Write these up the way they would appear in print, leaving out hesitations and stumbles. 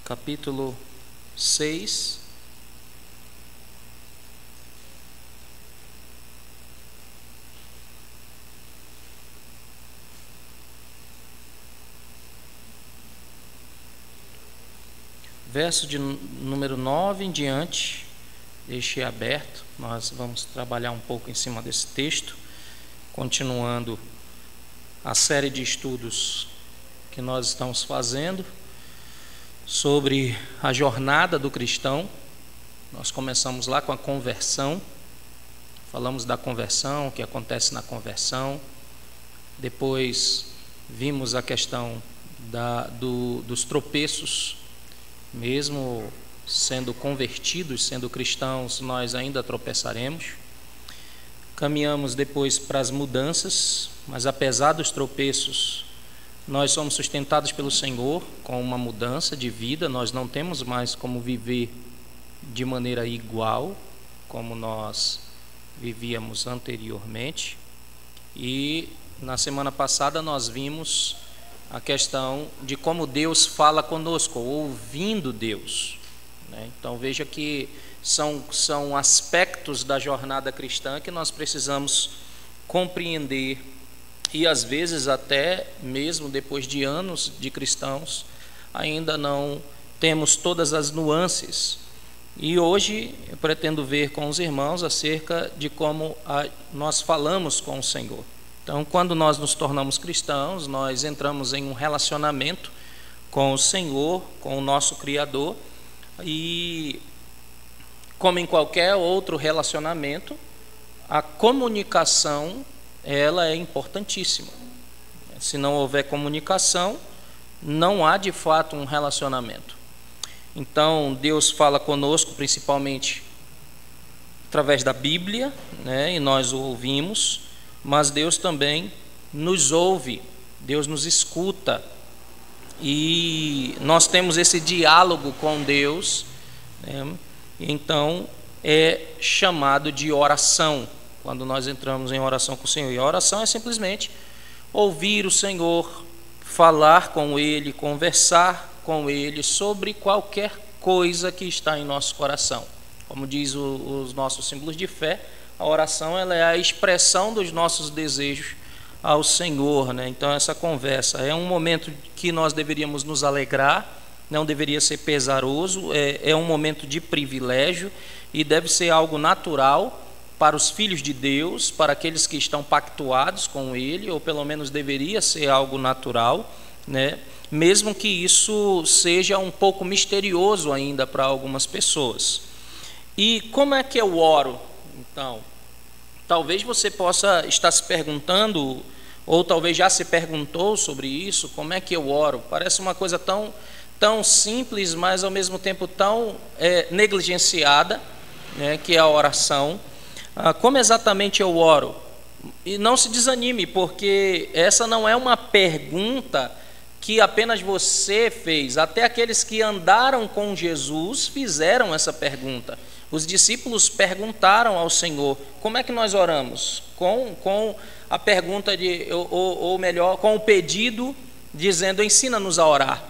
capítulo 6. Verso de número 9 em diante, deixei aberto. Nós vamos trabalhar um pouco em cima desse texto, continuando a série de estudos que nós estamos fazendo sobre a jornada do cristão. Nós começamos lá com a conversão, falamos da conversão, o que acontece na conversão. Depois vimos a questão dos tropeços. Mesmo sendo convertidos, sendo cristãos, nós ainda tropeçaremos. Caminhamos depois para as mudanças, mas apesar dos tropeços, nós somos sustentados pelo Senhor com uma mudança de vida. Nós não temos mais como viver de maneira igual como nós vivíamos anteriormente. E na semana passada nós vimos a questão de como Deus fala conosco, ouvindo Deus, né? Então veja que são aspectos da jornada cristã que nós precisamos compreender, e às vezes até mesmo depois de anos de cristãos ainda não temos todas as nuances. E hoje eu pretendo ver com os irmãos acerca de como nós falamos com o Senhor. Então, quando nós nos tornamos cristãos, nós entramos em um relacionamento com o Senhor, com o nosso Criador, e como em qualquer outro relacionamento, a comunicação, ela é importantíssima. Se não houver comunicação, não há de fato um relacionamento. Então, Deus fala conosco principalmente através da Bíblia, né? E nós o ouvimos. Mas Deus também nos ouve, Deus nos escuta, e nós temos esse diálogo com Deus, né? Então é chamado de oração, quando nós entramos em oração com o Senhor. E a oração é simplesmente ouvir o Senhor, falar com Ele, conversar com Ele sobre qualquer coisa que está em nosso coração. Como diz os nossos símbolos de fé, a oração, ela é a expressão dos nossos desejos ao Senhor, né? Então essa conversa é um momento que nós deveríamos nos alegrar, não deveria ser pesaroso, é um momento de privilégio e deve ser algo natural para os filhos de Deus, para aqueles que estão pactuados com Ele, ou pelo menos deveria ser algo natural, né? Mesmo que isso seja um pouco misterioso ainda para algumas pessoas. E como é que eu oro? Então, talvez você possa estar se perguntando, ou talvez já se perguntou sobre isso: como é que eu oro? Parece uma coisa tão simples, mas ao mesmo tempo tão negligenciada, né, que é a oração. Como exatamente eu oro? E não se desanime, porque essa não é uma pergunta que apenas você fez. Até aqueles que andaram com Jesus fizeram essa pergunta. Os discípulos perguntaram ao Senhor: como é que nós oramos? Com a pergunta ou melhor, com o pedido dizendo: ensina-nos a orar,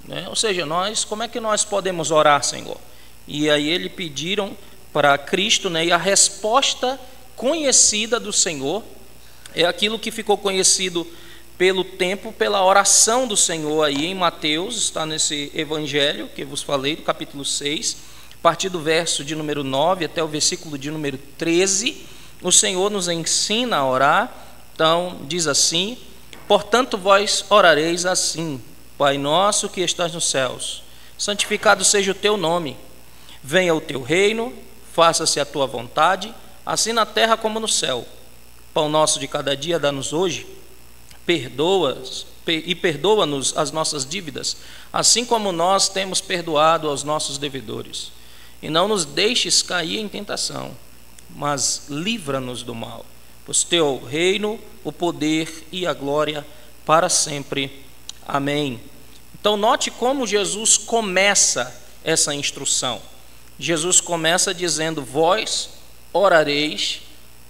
né? Ou seja, como é que nós podemos orar, Senhor? E aí eles pediram para Cristo, né? E a resposta conhecida do Senhor é aquilo que ficou conhecido pelo tempo, pela oração do Senhor aí em Mateus, está nesse evangelho que vos falei, do capítulo 6, a partir do verso de número 9 até o versículo de número 13, o Senhor nos ensina a orar. Então, diz assim: portanto vós orareis assim: Pai nosso que estás nos céus, santificado seja o teu nome, venha o teu reino, faça-se a tua vontade, assim na terra como no céu. Pão nosso de cada dia dá-nos hoje, perdoa-nos as nossas dívidas, assim como nós temos perdoado aos nossos devedores. E não nos deixes cair em tentação, mas livra-nos do mal. Pois teu reino, o poder e a glória para sempre. Amém. Então note como Jesus começa essa instrução. Jesus começa dizendo: vós orareis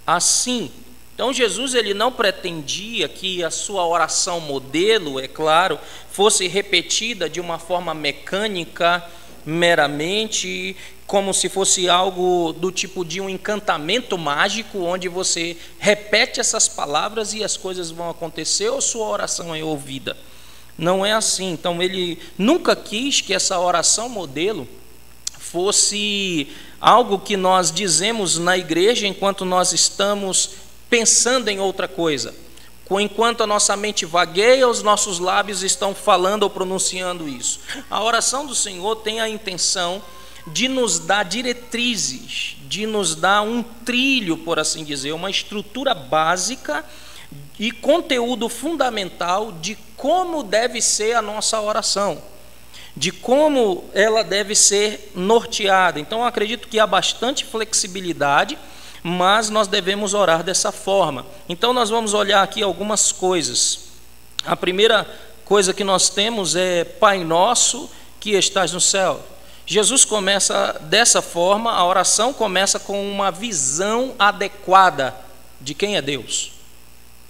assim. Então Jesus ele não pretendia que a sua oração modelo, é claro, fosse repetida de uma forma mecânica, meramente, como se fosse algo do tipo de um encantamento mágico, onde você repete essas palavras e as coisas vão acontecer ou sua oração é ouvida. Não é assim. Então ele nunca quis que essa oração modelo fosse algo que nós dizemos na igreja enquanto nós estamos pensando em outra coisa. Enquanto a nossa mente vagueia, os nossos lábios estão falando ou pronunciando isso. A oração do Senhor tem a intenção de nos dar diretrizes, de nos dar um trilho, por assim dizer, uma estrutura básica e conteúdo fundamental de como deve ser a nossa oração, de como ela deve ser norteada. Então, eu acredito que há bastante flexibilidade, mas nós devemos orar dessa forma. Então nós vamos olhar aqui algumas coisas. A primeira coisa que nós temos é: Pai nosso que estás no céu. Jesus começa dessa forma, a oração começa com uma visão adequada de quem é Deus.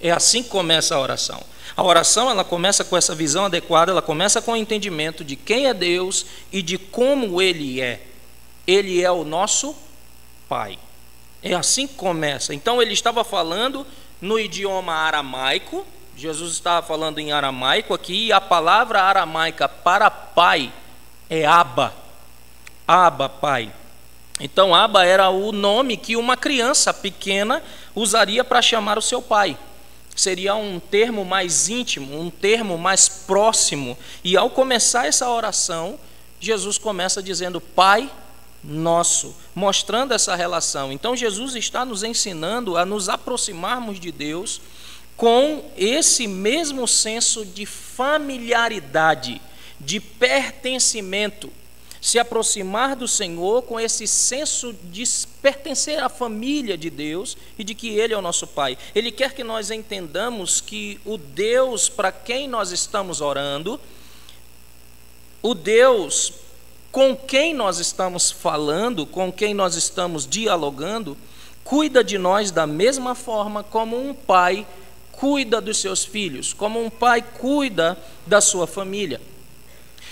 É assim que começa a oração. A oração ela começa com essa visão adequada, ela começa com o entendimento de quem é Deus e de como Ele é. Ele é o nosso Pai. É assim que começa. Então ele estava falando no idioma aramaico, Jesus estava falando em aramaico aqui, e a palavra aramaica para pai é Abba. Abba, pai. Então Abba era o nome que uma criança pequena usaria para chamar o seu pai. Seria um termo mais íntimo, um termo mais próximo. E ao começar essa oração, Jesus começa dizendo: Pai nosso, mostrando essa relação. Então Jesus está nos ensinando a nos aproximarmos de Deus com esse mesmo senso de familiaridade, de pertencimento, se aproximar do Senhor com esse senso de pertencer à família de Deus e de que Ele é o nosso Pai. Ele quer que nós entendamos que o Deus para quem nós estamos orando, o Deus com quem nós estamos falando, com quem nós estamos dialogando, cuida de nós da mesma forma como um pai cuida dos seus filhos, como um pai cuida da sua família.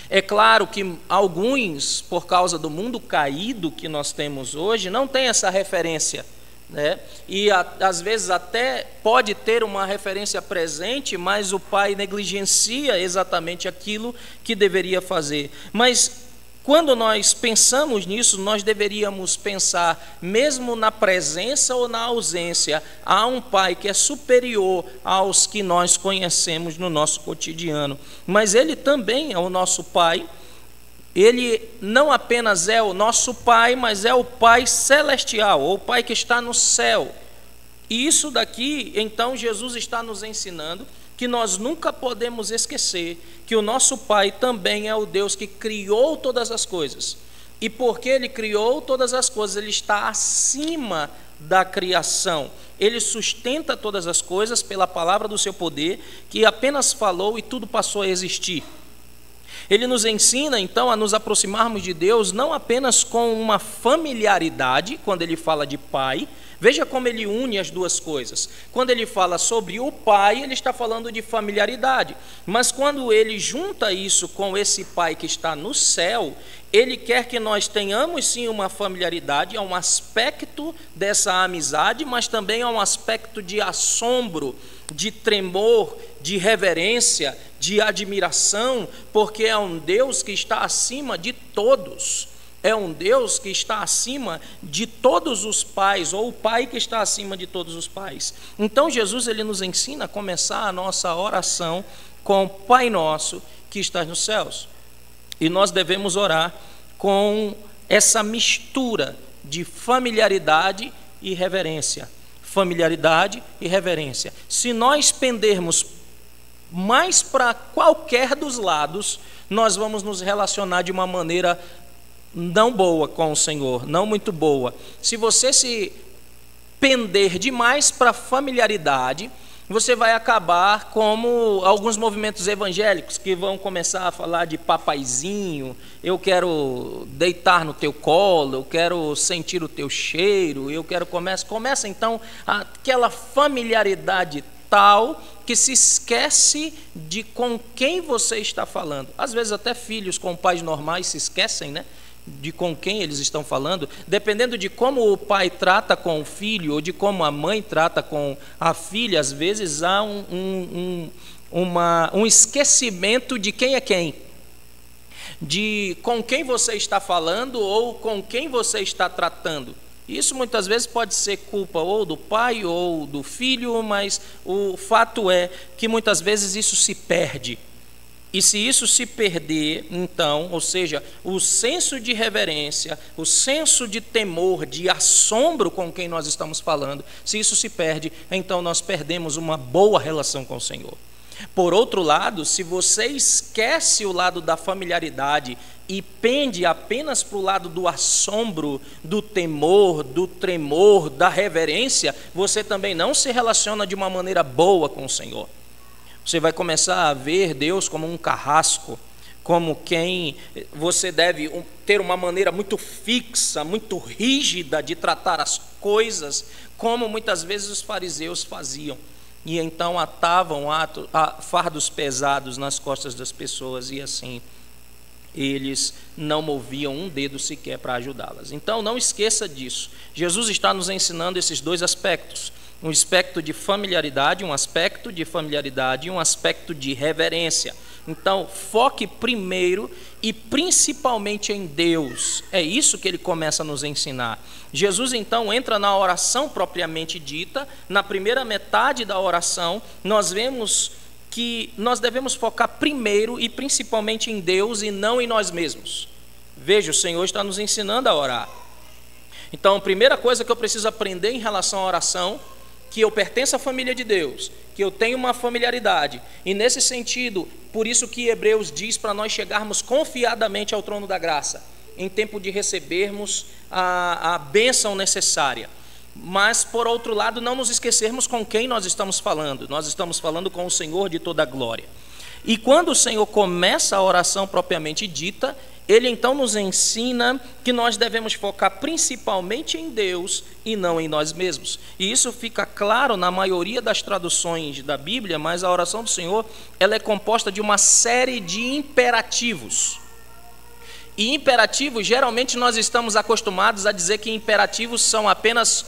É claro que alguns, por causa do mundo caído que nós temos hoje, não têm essa referência, né? E às vezes até pode ter uma referência presente, mas o pai negligencia exatamente aquilo que deveria fazer. Mas quando nós pensamos nisso, nós deveríamos pensar, mesmo na presença ou na ausência, há um Pai que é superior aos que nós conhecemos no nosso cotidiano. Mas Ele também é o nosso Pai. Ele não apenas é o nosso Pai, mas é o Pai celestial, ou o Pai que está no céu. E isso daqui, então, Jesus está nos ensinando que nós nunca podemos esquecer que o nosso Pai também é o Deus que criou todas as coisas. E porque Ele criou todas as coisas, Ele está acima da criação. Ele sustenta todas as coisas pela palavra do seu poder, que apenas falou e tudo passou a existir. Ele nos ensina, então, a nos aproximarmos de Deus não apenas com uma familiaridade, quando Ele fala de Pai. Veja como ele une as duas coisas. Quando ele fala sobre o Pai, ele está falando de familiaridade. Mas quando ele junta isso com esse Pai que está no céu, ele quer que nós tenhamos sim uma familiaridade, há um aspecto dessa amizade, mas também há um aspecto de assombro, de tremor, de reverência, de admiração, porque é um Deus que está acima de todos. É um Deus que está acima de todos os pais, ou o Pai que está acima de todos os pais. Então Jesus ele nos ensina a começar a nossa oração com Pai nosso que estás nos céus. E nós devemos orar com essa mistura de familiaridade e reverência. Familiaridade e reverência. Se nós pendermos mais para qualquer dos lados, nós vamos nos relacionar de uma maneira não boa com o Senhor, não muito boa. Se você se pender demais para familiaridade, você vai acabar como alguns movimentos evangélicos que vão começar a falar de papaizinho, eu quero deitar no teu colo, eu quero sentir o teu cheiro, eu quero... Começa então aquela familiaridade tal que se esquece de com quem você está falando. Às vezes até filhos com pais normais se esquecem, né, de com quem eles estão falando, dependendo de como o pai trata com o filho ou de como a mãe trata com a filha. Às vezes há um esquecimento de quem é quem, de com quem você está falando ou com quem você está tratando. Isso muitas vezes pode ser culpa ou do pai ou do filho, mas o fato é que muitas vezes isso se perde. E se isso se perder, então, ou seja, o senso de reverência, o senso de temor, de assombro com quem nós estamos falando, se isso se perde, então nós perdemos uma boa relação com o Senhor. Por outro lado, se você esquece o lado da familiaridade e pende apenas para o lado do assombro, do temor, do tremor, da reverência, você também não se relaciona de uma maneira boa com o Senhor. Você vai começar a ver Deus como um carrasco, como quem você deve ter uma maneira muito fixa, muito rígida de tratar as coisas, como muitas vezes os fariseus faziam. E então atavam fardos pesados nas costas das pessoas e assim eles não moviam um dedo sequer para ajudá-las. Então não esqueça disso. Jesus está nos ensinando esses dois aspectos. Um aspecto de familiaridade, um aspecto de reverência. Então, foque primeiro e principalmente em Deus. É isso que ele começa a nos ensinar. Jesus, então, entra na oração propriamente dita. Na primeira metade da oração, nós vemos que nós devemos focar primeiro e principalmente em Deus e não em nós mesmos. Veja, o Senhor está nos ensinando a orar. Então, a primeira coisa que eu preciso aprender em relação à oração, que eu pertenço à família de Deus, que eu tenho uma familiaridade, e nesse sentido, por isso que Hebreus diz para nós chegarmos confiadamente ao trono da graça, em tempo de recebermos a bênção necessária. Mas, por outro lado, não nos esquecermos com quem nós estamos falando com o Senhor de toda a glória. E quando o Senhor começa a oração propriamente dita, ele então nos ensina que nós devemos focar principalmente em Deus e não em nós mesmos. E isso fica claro na maioria das traduções da Bíblia, mas a oração do Senhor, ela é composta de uma série de imperativos. E imperativos, geralmente nós estamos acostumados a dizer que imperativos são apenas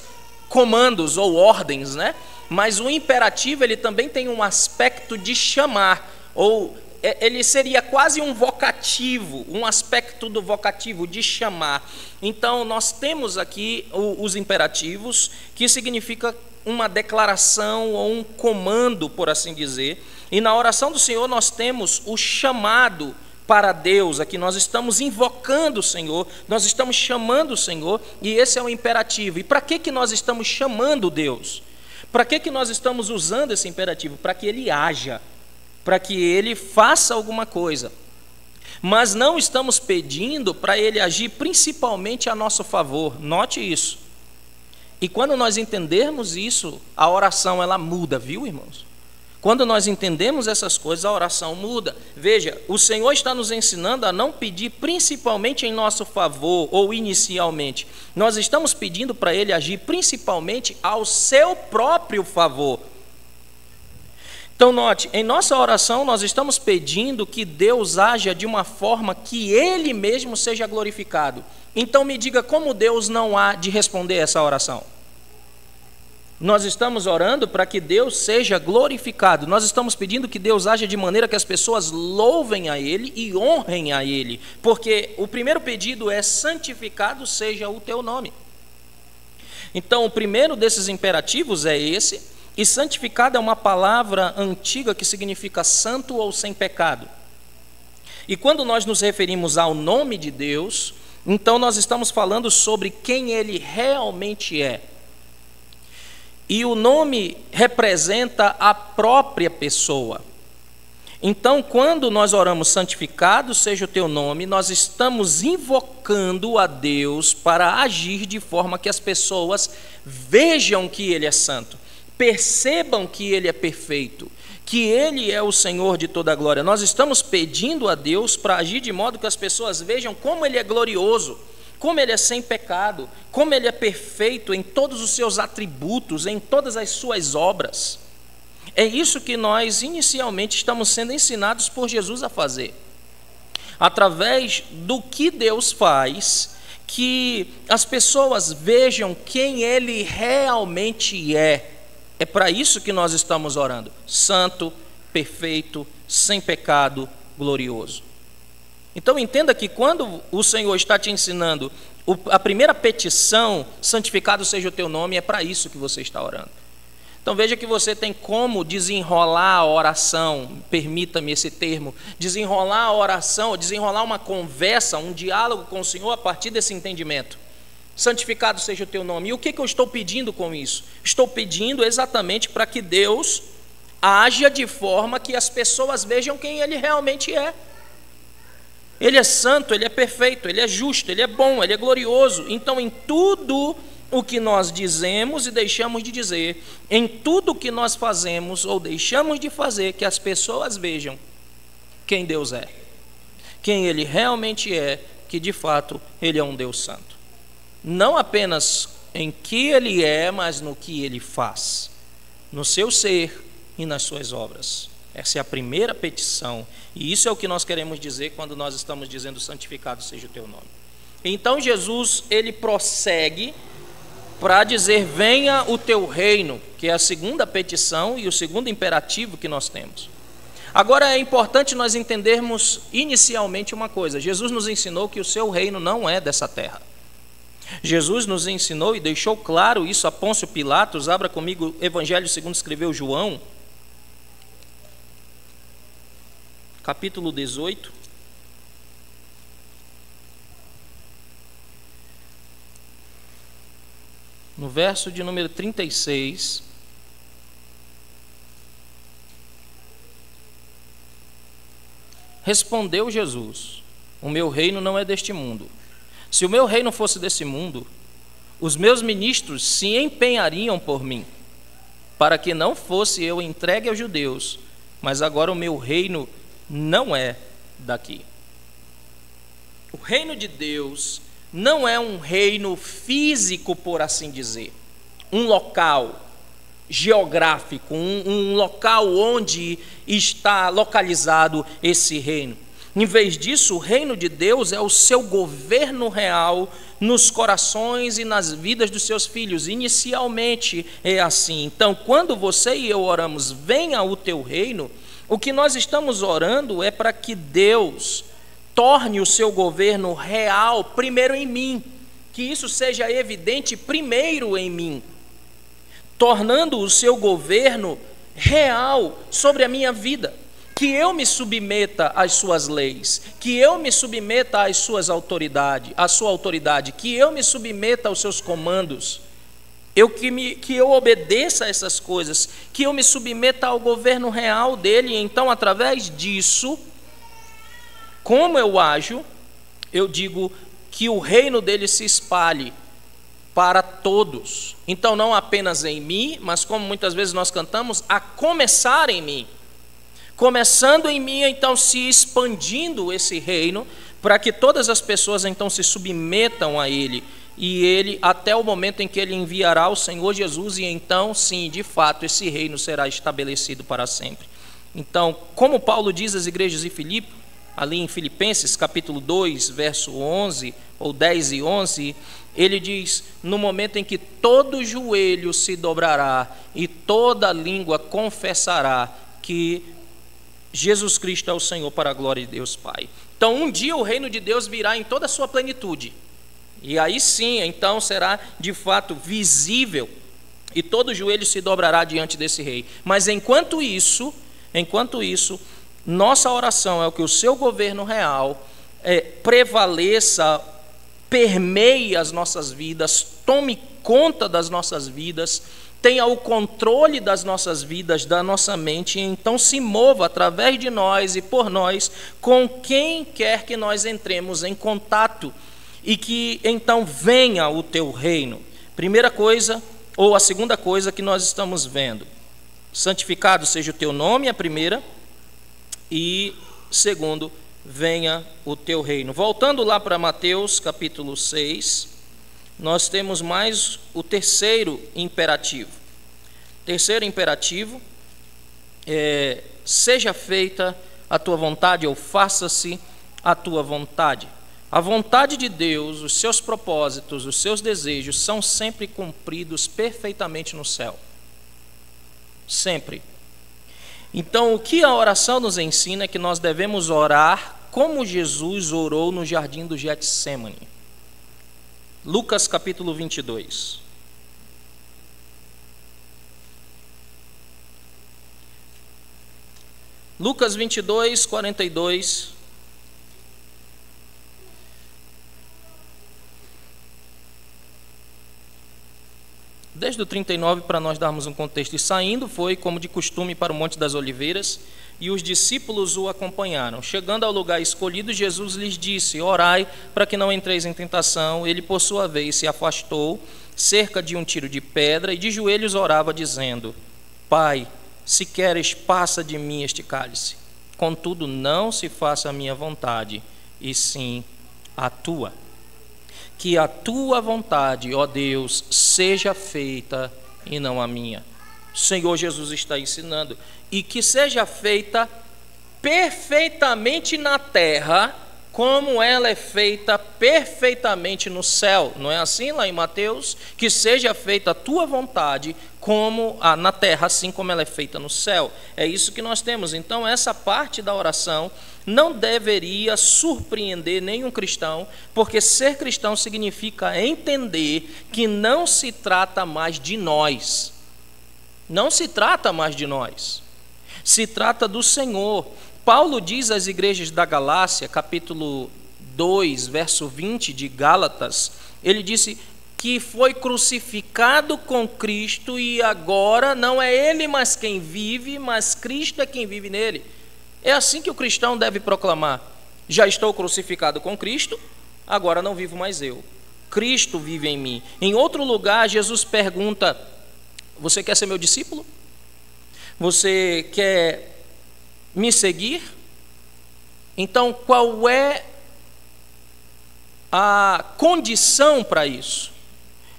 comandos ou ordens, né? Mas o imperativo, ele também tem um aspecto de chamar, ou ele seria quase um vocativo, um aspecto do vocativo de chamar. Então nós temos aqui os imperativos, que significa uma declaração ou um comando, por assim dizer. E na oração do Senhor nós temos o chamado para Deus. Aqui nós estamos invocando o Senhor, nós estamos chamando o Senhor, e esse é o imperativo. E para que nós estamos chamando Deus? Para que nós estamos usando esse imperativo? Para que Ele haja, para que Ele faça alguma coisa. Mas não estamos pedindo para Ele agir principalmente a nosso favor. Note isso. E quando nós entendermos isso, a oração ela muda, viu, irmãos? Quando nós entendemos essas coisas, a oração muda. Veja, o Senhor está nos ensinando a não pedir principalmente em nosso favor ou inicialmente. Nós estamos pedindo para Ele agir principalmente ao seu próprio favor. Então note, em nossa oração nós estamos pedindo que Deus haja de uma forma que Ele mesmo seja glorificado. Então me diga como Deus não há de responder essa oração. Nós estamos orando para que Deus seja glorificado. Nós estamos pedindo que Deus haja de maneira que as pessoas louvem a Ele e honrem a Ele. Porque o primeiro pedido é: santificado seja o teu nome. Então o primeiro desses imperativos é esse. E santificado é uma palavra antiga que significa santo ou sem pecado. E quando nós nos referimos ao nome de Deus, então nós estamos falando sobre quem Ele realmente é. E o nome representa a própria pessoa. Então, quando nós oramos santificado seja o teu nome, nós estamos invocando a Deus para agir de forma que as pessoas vejam que Ele é santo. percebam que Ele é perfeito, que Ele é o Senhor de toda a glória. Nós estamos pedindo a Deus para agir de modo que as pessoas vejam como Ele é glorioso, como Ele é sem pecado, como Ele é perfeito em todos os seus atributos, em todas as suas obras. É isso que nós inicialmente estamos sendo ensinados por Jesus a fazer. Através do que Deus faz, que as pessoas vejam quem Ele realmente é. É para isso que nós estamos orando. Santo, perfeito, sem pecado, glorioso. Então entenda que quando o Senhor está te ensinando a primeira petição, santificado seja o teu nome, é para isso que você está orando. Então veja que você tem como desenrolar a oração, permita-me esse termo, desenrolar a oração, desenrolar uma conversa, um diálogo com o Senhor a partir desse entendimento. Santificado seja o teu nome. E o que eu estou pedindo com isso? Estou pedindo exatamente para que Deus haja de forma que as pessoas vejam quem Ele realmente é. Ele é santo, Ele é perfeito, Ele é justo, Ele é bom, Ele é glorioso. Então em tudo o que nós dizemos e deixamos de dizer, em tudo o que nós fazemos ou deixamos de fazer, que as pessoas vejam quem Deus é, quem Ele realmente é, que de fato Ele é um Deus santo. Não apenas em que Ele é, mas no que Ele faz, no seu ser e nas suas obras. Essa é a primeira petição, e isso é o que nós queremos dizer quando nós estamos dizendo santificado seja o teu nome. Então Jesus, Ele prossegue para dizer venha o teu reino, que é a segunda petição e o segundo imperativo que nós temos. Agora é importante nós entendermos inicialmente uma coisa: Jesus nos ensinou que o seu reino não é dessa terra. Jesus nos ensinou e deixou claro isso a Pôncio Pilatos. Abra comigo o Evangelho segundo escreveu João, capítulo 18. No verso de número 36. Respondeu Jesus: o meu reino não é deste mundo. Se o meu reino fosse desse mundo, os meus ministros se empenhariam por mim, para que não fosse eu entregue aos judeus, mas agora o meu reino não é daqui. O reino de Deus não é um reino físico, por assim dizer, um local geográfico, um local onde está localizado esse reino. Em vez disso, o reino de Deus é o seu governo real nos corações e nas vidas dos seus filhos. Inicialmente é assim. Então, quando você e eu oramos, venha o teu reino, o que nós estamos orando é para que Deus torne o seu governo real primeiro em mim, que isso seja evidente primeiro em mim, tornando o seu governo real sobre a minha vida, que eu me submeta às suas leis, que eu me submeta às suas autoridades, à sua autoridade, que eu me submeta aos seus comandos, que eu obedeça a essas coisas, que eu me submeta ao governo real dele. Então, através disso, como eu ajo, eu digo que o reino dele se espalhe para todos. Então, não apenas em mim, mas como muitas vezes nós cantamos, a começar em mim. Começando em mim, então se expandindo esse reino, para que todas as pessoas então se submetam a ele, e ele, até o momento em que ele enviará o Senhor Jesus, e então sim, de fato, esse reino será estabelecido para sempre. Então, como Paulo diz às igrejas de Filipe, ali em Filipenses capítulo 2, verso 11, ou 10 e 11, ele diz, no momento em que todo joelho se dobrará, e toda língua confessará que Jesus Cristo é o Senhor, para a glória de Deus Pai. Então um dia o reino de Deus virá em toda a sua plenitude, e aí sim, então será de fato visível, e todo joelho se dobrará diante desse rei. Mas enquanto isso, nossa oração é que o seu governo real prevaleça, permeie as nossas vidas, tome conta das nossas vidas, tenha o controle das nossas vidas, da nossa mente, e então se mova através de nós e por nós com quem quer que nós entremos em contato, e que então venha o teu reino. Primeira coisa, ou a segunda coisa que nós estamos vendo. Santificado seja o teu nome, a primeira, e segundo, venha o teu reino. Voltando lá para Mateus capítulo 6, nós temos mais o terceiro imperativo. Terceiro imperativo é: seja feita a tua vontade, ou faça-se a tua vontade. A vontade de Deus, os seus propósitos, os seus desejos são sempre cumpridos perfeitamente no céu. Sempre. Então, o que a oração nos ensina é que nós devemos orar como Jesus orou no jardim do Getsêmani. Lucas capítulo 22. Lucas 22, 42. Desde o 39, para nós darmos um contexto. E saindo foi, como de costume, para o Monte das Oliveiras, e os discípulos o acompanharam. Chegando ao lugar escolhido, Jesus lhes disse: orai para que não entreis em tentação. Ele, por sua vez, se afastou cerca de um tiro de pedra, e de joelhos orava, dizendo: Pai, se queres, passa de mim este cálice. Contudo, não se faça a minha vontade, e sim a tua. Que a tua vontade, ó Deus, seja feita e não a minha. O Senhor Jesus está ensinando. E que seja feita perfeitamente na terra, como ela é feita perfeitamente no céu. Não é assim lá em Mateus? Que seja feita a tua vontade como na terra, assim como ela é feita no céu. É isso que nós temos. Então, essa parte da oração não deveria surpreender nenhum cristão, porque ser cristão significa entender que não se trata mais de nós. Não se trata mais de nós. Se trata do Senhor. Paulo diz às igrejas da Galácia, capítulo 2, verso 20 de Gálatas, ele disse que foi crucificado com Cristo e agora não é ele mais quem vive, mas Cristo é quem vive nele. É assim que o cristão deve proclamar: já estou crucificado com Cristo, agora não vivo mais eu. Cristo vive em mim. Em outro lugar, Jesus pergunta: você quer ser meu discípulo? Você quer me seguir? Então, qual é a condição para isso?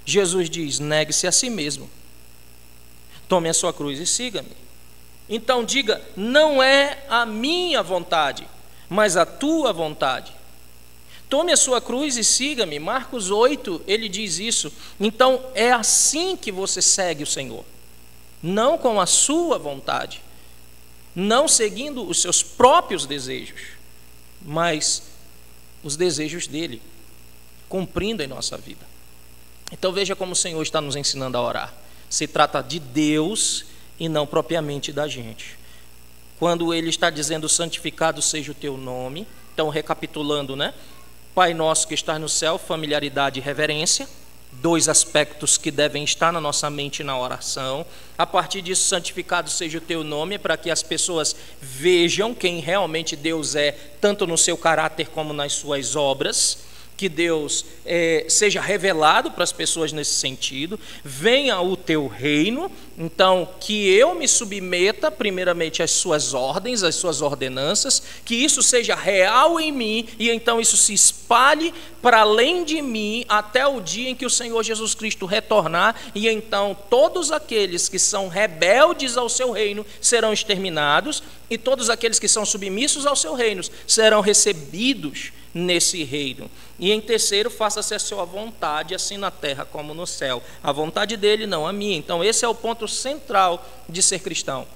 Jesus diz: negue-se a si mesmo, tome a sua cruz e siga-me. Então diga: não é a minha vontade, mas a tua vontade. Tome a sua cruz e siga-me. Marcos 8, ele diz isso. Então é assim que você segue o Senhor, não com a sua vontade, não seguindo os seus próprios desejos, mas os desejos dele, cumprindo em nossa vida. Então veja como o Senhor está nos ensinando a orar. Se trata de Deus e não propriamente da gente. Quando ele está dizendo: santificado seja o teu nome, então recapitulando, né? Pai nosso que estás no céu, familiaridade e reverência, dois aspectos que devem estar na nossa mente na oração. A partir disso, santificado seja o teu nome, para que as pessoas vejam quem realmente Deus é, tanto no seu caráter como nas suas obras. Que Deus seja revelado para as pessoas nesse sentido. Venha o teu reino, então que eu me submeta primeiramente às suas ordens, às suas ordenanças, que isso seja real em mim, e então isso se espalhe para além de mim até o dia em que o Senhor Jesus Cristo retornar, e então todos aqueles que são rebeldes ao seu reino serão exterminados, e todos aqueles que são submissos ao seu reino serão recebidos nesse reino. E em terceiro, faça-se a sua vontade, assim na terra como no céu. A vontade dele, não a minha. Então esse é o ponto central de ser cristão.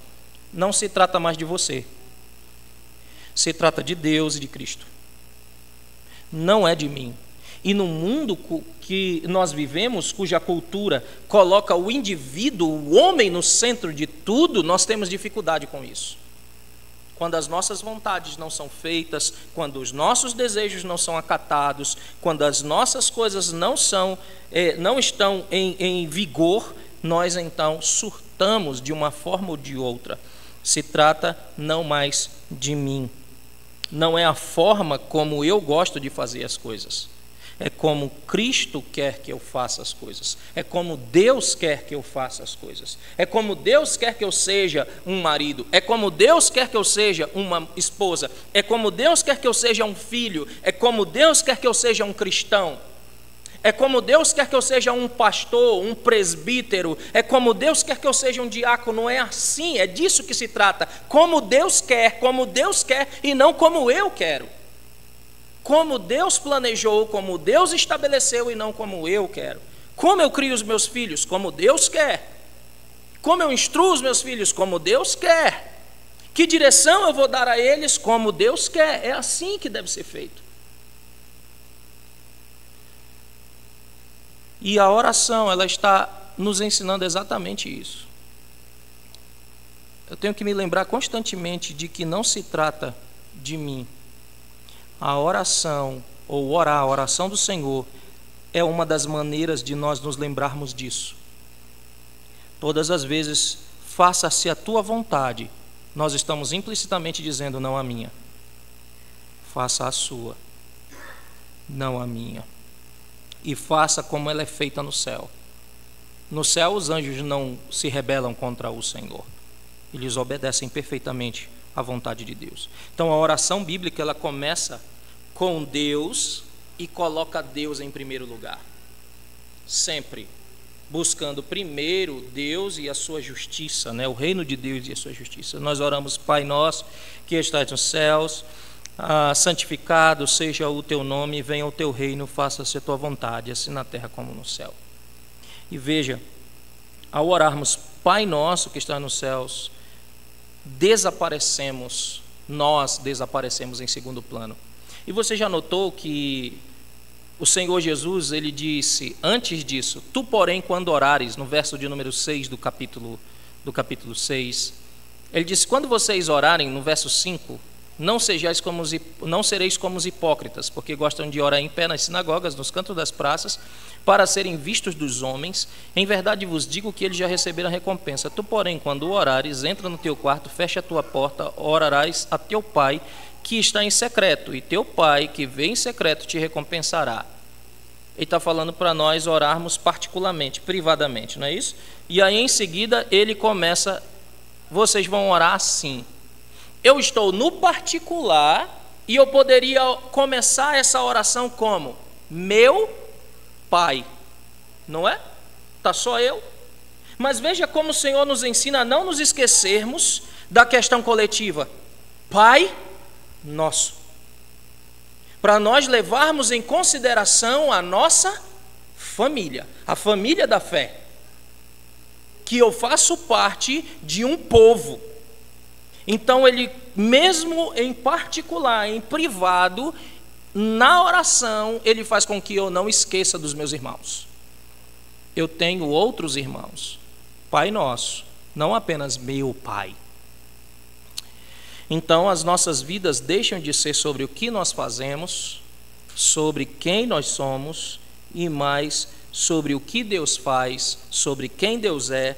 Não se trata mais de você, se trata de Deus e de Cristo, não é de mim. E no mundo que nós vivemos, cuja cultura coloca o indivíduo, o homem, no centro de tudo, nós temos dificuldade com isso. Quando as nossas vontades não são feitas, quando os nossos desejos não são acatados, quando as nossas coisas não estão em vigor, nós então surtamos de uma forma ou de outra. Se trata não mais de mim, não é a forma como eu gosto de fazer as coisas, É como Cristo quer que eu faça as coisas. É como Deus quer que eu faça as coisas. É como Deus quer que eu seja um marido. É como Deus quer que eu seja uma esposa. É como Deus quer que eu seja um filho. É como Deus quer que eu seja um cristão. É como Deus quer que eu seja um pastor, um presbítero. É como Deus quer que eu seja um diácono. É assim, é disso que se trata. Como Deus quer e não como eu quero. Como Deus planejou, como Deus estabeleceu e não como eu quero. Como eu crio os meus filhos, como Deus quer. Como eu instruo os meus filhos, como Deus quer. Que direção eu vou dar a eles, como Deus quer. É assim que deve ser feito. E a oração, ela está nos ensinando exatamente isso. Eu tenho que me lembrar constantemente de que não se trata de mim. A oração, ou orar, a oração do Senhor, é uma das maneiras de nós nos lembrarmos disso. Todas as vezes, faça-se a tua vontade, nós estamos implicitamente dizendo não a minha. Faça a sua, não a minha. E faça como ela é feita no céu. No céu, os anjos não se rebelam contra o Senhor. Eles obedecem perfeitamente à vontade de Deus. Então, a oração bíblica, ela começa com Deus e coloca Deus em primeiro lugar. Sempre buscando primeiro Deus e a sua justiça, né? O reino de Deus e a sua justiça. Nós oramos: Pai nosso, que estás nos céus, santificado seja o teu nome, venha o teu reino, faça-se a tua vontade, assim na terra como no céu. E veja, ao orarmos Pai nosso que está nos céus, nós desaparecemos em segundo plano. E você já notou que o Senhor Jesus, ele disse antes disso: tu, porém, quando orares, no verso de número 6 do capítulo 6, ele disse: quando vocês orarem, no verso 5, não sereis como os hipócritas, porque gostam de orar em pé nas sinagogas, nos cantos das praças, para serem vistos dos homens. Em verdade vos digo que eles já receberam a recompensa. Tu, porém, quando orares, entra no teu quarto, fecha a tua porta, orarás a teu pai que está em secreto, e teu pai que vê em secreto te recompensará. Ele está falando para nós orarmos particularmente, privadamente, não é isso? E aí em seguida ele começa: vocês vão orar assim. Eu estou no particular e eu poderia começar essa oração como: meu pai, não é? Está só eu. Mas veja como o Senhor nos ensina a não nos esquecermos da questão coletiva. Pai nosso. Para nós levarmos em consideração a nossa família, a família da fé. Que eu faço parte de um povo. Então ele, mesmo em particular, em privado, na oração, ele faz com que eu não esqueça dos meus irmãos. Eu tenho outros irmãos. Pai nosso, não apenas meu pai. Então as nossas vidas deixam de ser sobre o que nós fazemos, sobre quem nós somos e mais sobre o que Deus faz, sobre quem Deus é,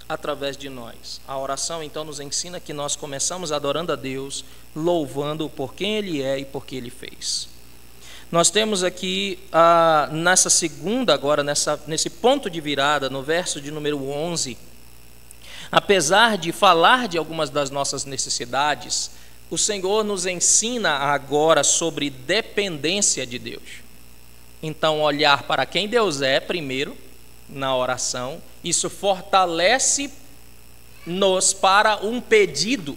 através de nós. A oração então nos ensina que nós começamos adorando a Deus, louvando por quem Ele é e por que Ele fez. Nós temos aqui, nessa segunda agora, nesse ponto de virada, no verso de número 11, apesar de falar de algumas das nossas necessidades, o Senhor nos ensina agora sobre dependência de Deus. Então, olhar para quem Deus é, primeiro, na oração, isso fortalece-nos para um pedido,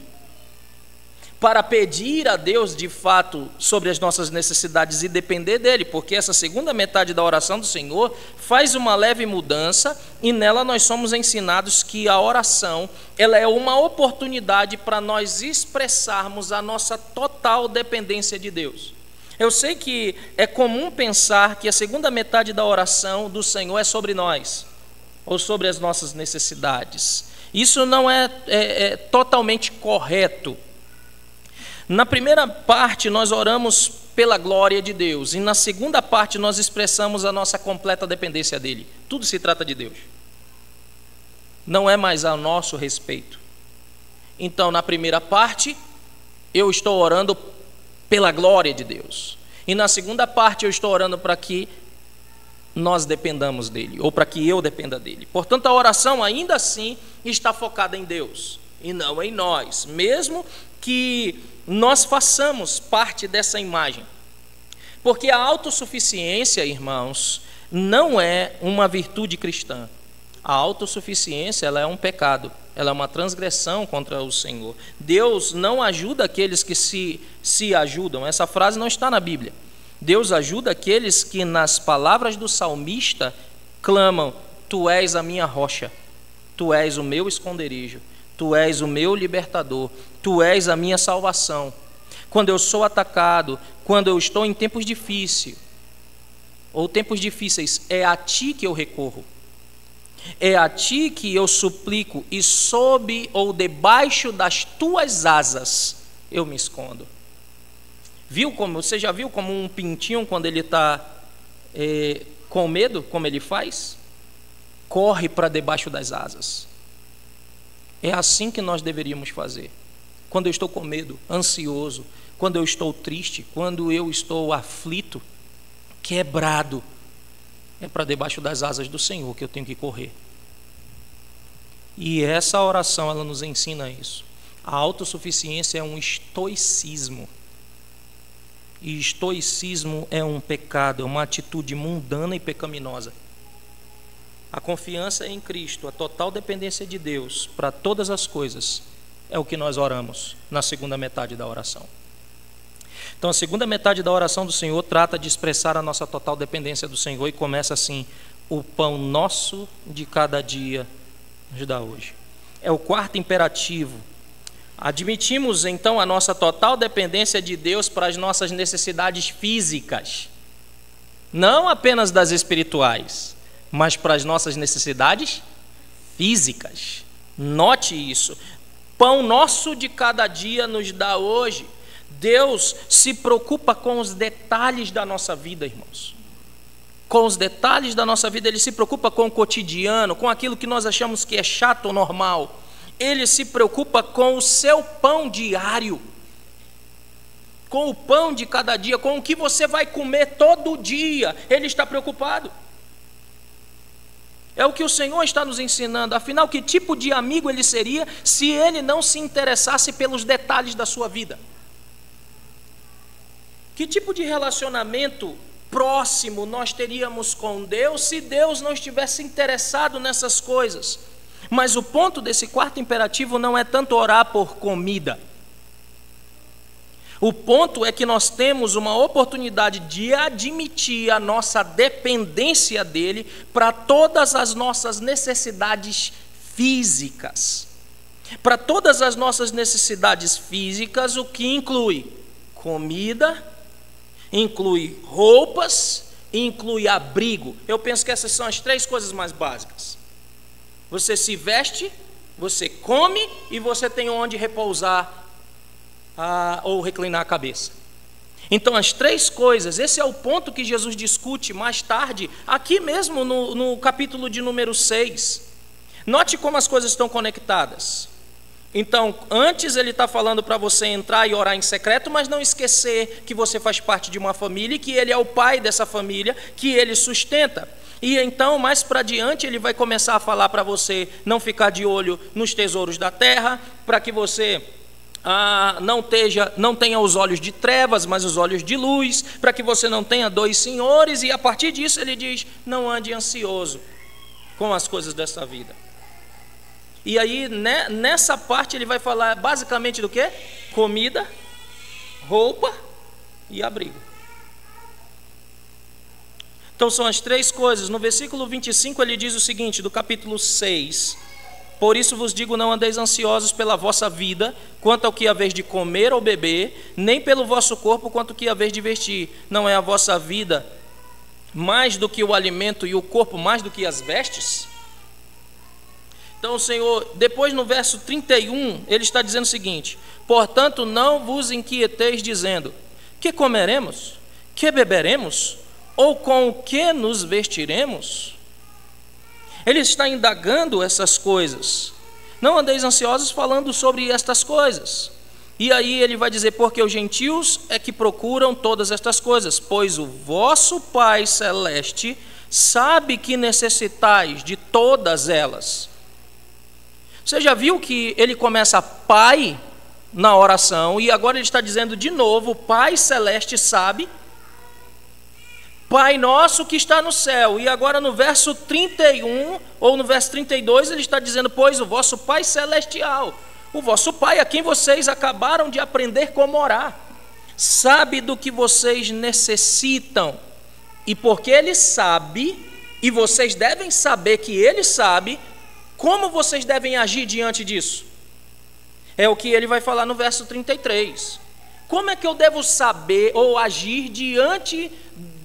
para pedir a Deus de fato sobre as nossas necessidades e depender dele, porque essa segunda metade da oração do Senhor faz uma leve mudança e nela nós somos ensinados que a oração, ela é uma oportunidade para nós expressarmos a nossa total dependência de Deus. Eu sei que é comum pensar que a segunda metade da oração do Senhor é sobre nós, ou sobre as nossas necessidades. Isso não é totalmente correto. Na primeira parte nós oramos pela glória de Deus, e na segunda parte nós expressamos a nossa completa dependência dele. Tudo se trata de Deus. Não é mais a nosso respeito. Então, na primeira parte, eu estou orando pela glória de Deus. E na segunda parte eu estou orando para que nós dependamos dele, ou para que eu dependa dele. Portanto, a oração ainda assim está focada em Deus e não em nós, mesmo que nós façamos parte dessa imagem. Porque a autossuficiência, irmãos, não é uma virtude cristã. A autossuficiência, ela é um pecado, ela é uma transgressão contra o Senhor. Deus não ajuda aqueles que se ajudam. Essa frase não está na Bíblia. Deus ajuda aqueles que, nas palavras do salmista, clamam: Tu és a minha rocha, Tu és o meu esconderijo, Tu és o meu libertador, Tu és a minha salvação. Quando eu sou atacado, quando eu estou em tempos difíceis, ou tempos difíceis, é a Ti que eu recorro. É a Ti que eu suplico, e sob ou debaixo das Tuas asas eu me escondo. Você já viu como um pintinho, quando ele está com medo, como ele faz? Corre para debaixo das asas. É assim que nós deveríamos fazer. Quando eu estou com medo, ansioso, quando eu estou triste, quando eu estou aflito, quebrado, é para debaixo das asas do Senhor que eu tenho que correr. E essa oração, ela nos ensina isso. A autossuficiência é um estoicismo. E estoicismo é um pecado, é uma atitude mundana e pecaminosa. A confiança em Cristo, a total dependência de Deus para todas as coisas, é o que nós oramos na segunda metade da oração. Então, a segunda metade da oração do Senhor trata de expressar a nossa total dependência do Senhor e começa assim: o pão nosso de cada dia nos dá hoje. É o quarto imperativo. Admitimos então a nossa total dependência de Deus para as nossas necessidades físicas, não apenas das espirituais, mas para as nossas necessidades físicas. Note isso. Pão nosso de cada dia nos dá hoje. Deus se preocupa com os detalhes da nossa vida, irmãos. Com os detalhes da nossa vida, Ele se preocupa com o cotidiano, com aquilo que nós achamos que é chato ou normal. Ele se preocupa com o seu pão diário, com o pão de cada dia, com o que você vai comer todo dia. Ele está preocupado. É o que o Senhor está nos ensinando. Afinal, que tipo de amigo Ele seria se Ele não se interessasse pelos detalhes da sua vida? Que tipo de relacionamento próximo nós teríamos com Deus se Deus não estivesse interessado nessas coisas? Mas o ponto desse quarto imperativo não é tanto orar por comida. O ponto é que nós temos uma oportunidade de admitir a nossa dependência dEle para todas as nossas necessidades físicas. Para todas as nossas necessidades físicas, o que inclui comida, inclui roupas, inclui abrigo. Eu penso que essas são as três coisas mais básicas. Você se veste, você come e você tem onde repousar ou reclinar a cabeça. Então, as três coisas, esse é o ponto que Jesus discute mais tarde, aqui mesmo no capítulo de número 6. Note como as coisas estão conectadas. Então, antes ele está falando para você entrar e orar em secreto, mas não esquecer que você faz parte de uma família e que ele é o pai dessa família, que ele sustenta. E então, mais para diante, ele vai começar a falar para você não ficar de olho nos tesouros da terra, para que você não tenha os olhos de trevas, mas os olhos de luz, para que você não tenha dois senhores. E a partir disso ele diz: não ande ansioso com as coisas dessa vida. E aí, nessa parte, ele vai falar basicamente do quê? Comida, roupa e abrigo. Então, são as três coisas. No versículo 25, ele diz o seguinte, do capítulo 6: por isso vos digo, não andeis ansiosos pela vossa vida, quanto ao que haveis de comer ou beber, nem pelo vosso corpo, quanto ao que haveis de vestir. Não é a vossa vida mais do que o alimento e o corpo mais do que as vestes? Então o Senhor, depois no verso 31, ele está dizendo o seguinte: portanto não vos inquieteis dizendo, que comeremos, que beberemos, ou com o que nos vestiremos? Ele está indagando essas coisas. Não andeis ansiosos falando sobre estas coisas. E aí ele vai dizer, porque os gentios é que procuram todas estas coisas, pois o vosso Pai Celeste sabe que necessitais de todas elas. Você já viu que ele começa Pai na oração, e agora ele está dizendo de novo, Pai Celeste sabe, Pai nosso que está no céu. E agora no verso 31, ou no verso 32, ele está dizendo, pois o vosso Pai Celestial, o vosso Pai a quem vocês acabaram de aprender como orar, sabe do que vocês necessitam. E porque ele sabe, e vocês devem saber que ele sabe, como vocês devem agir diante disso? É o que ele vai falar no verso 33. Como é que eu devo saber ou agir diante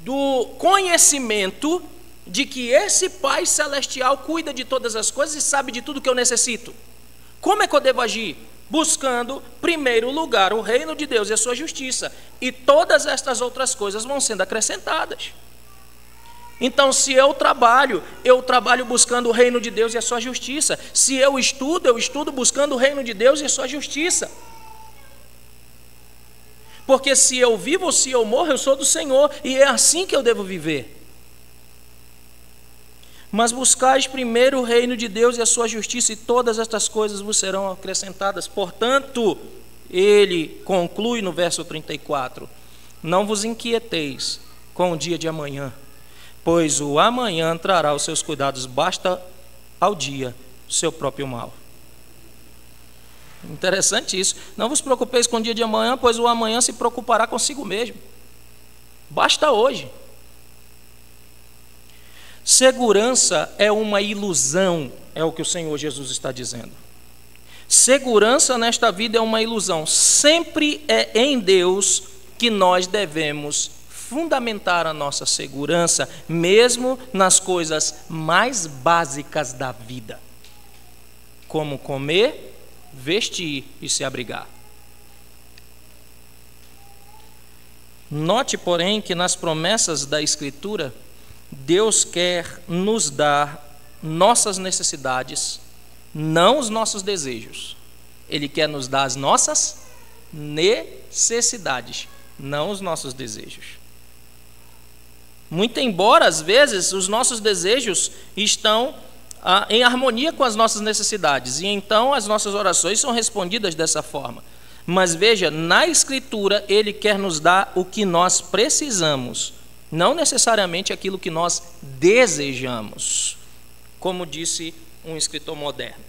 do conhecimento de que esse Pai Celestial cuida de todas as coisas e sabe de tudo que eu necessito? Como é que eu devo agir? Buscando, em primeiro lugar, o reino de Deus e a sua justiça. E todas estas outras coisas vão sendo acrescentadas. Então, se eu trabalho buscando o reino de Deus e a sua justiça. Se eu estudo buscando o reino de Deus e a sua justiça. Porque se eu vivo ou se eu morro, eu sou do Senhor, e é assim que eu devo viver. Mas buscais primeiro o reino de Deus e a sua justiça, e todas estas coisas vos serão acrescentadas. Portanto, ele conclui no verso 34, não vos inquieteis com o dia de amanhã, pois o amanhã trará os seus cuidados, basta ao dia o seu próprio mal. Interessante isso. Não vos preocupeis com o dia de amanhã, pois o amanhã se preocupará consigo mesmo. Basta hoje. Segurança é uma ilusão, é o que o Senhor Jesus está dizendo. Segurança nesta vida é uma ilusão. Sempre é em Deus que nós devemos fundamentar a nossa segurança, mesmo nas coisas mais básicas da vida, como comer, vestir e se abrigar. Note, porém, que nas promessas da Escritura, Deus quer nos dar nossas necessidades, não os nossos desejos. Ele quer nos dar as nossas necessidades, não os nossos desejos. Muito embora, às vezes, os nossos desejos estão em harmonia com as nossas necessidades, e então as nossas orações são respondidas dessa forma. Mas veja, na Escritura, Ele quer nos dar o que nós precisamos, não necessariamente aquilo que nós desejamos, como disse um escritor moderno.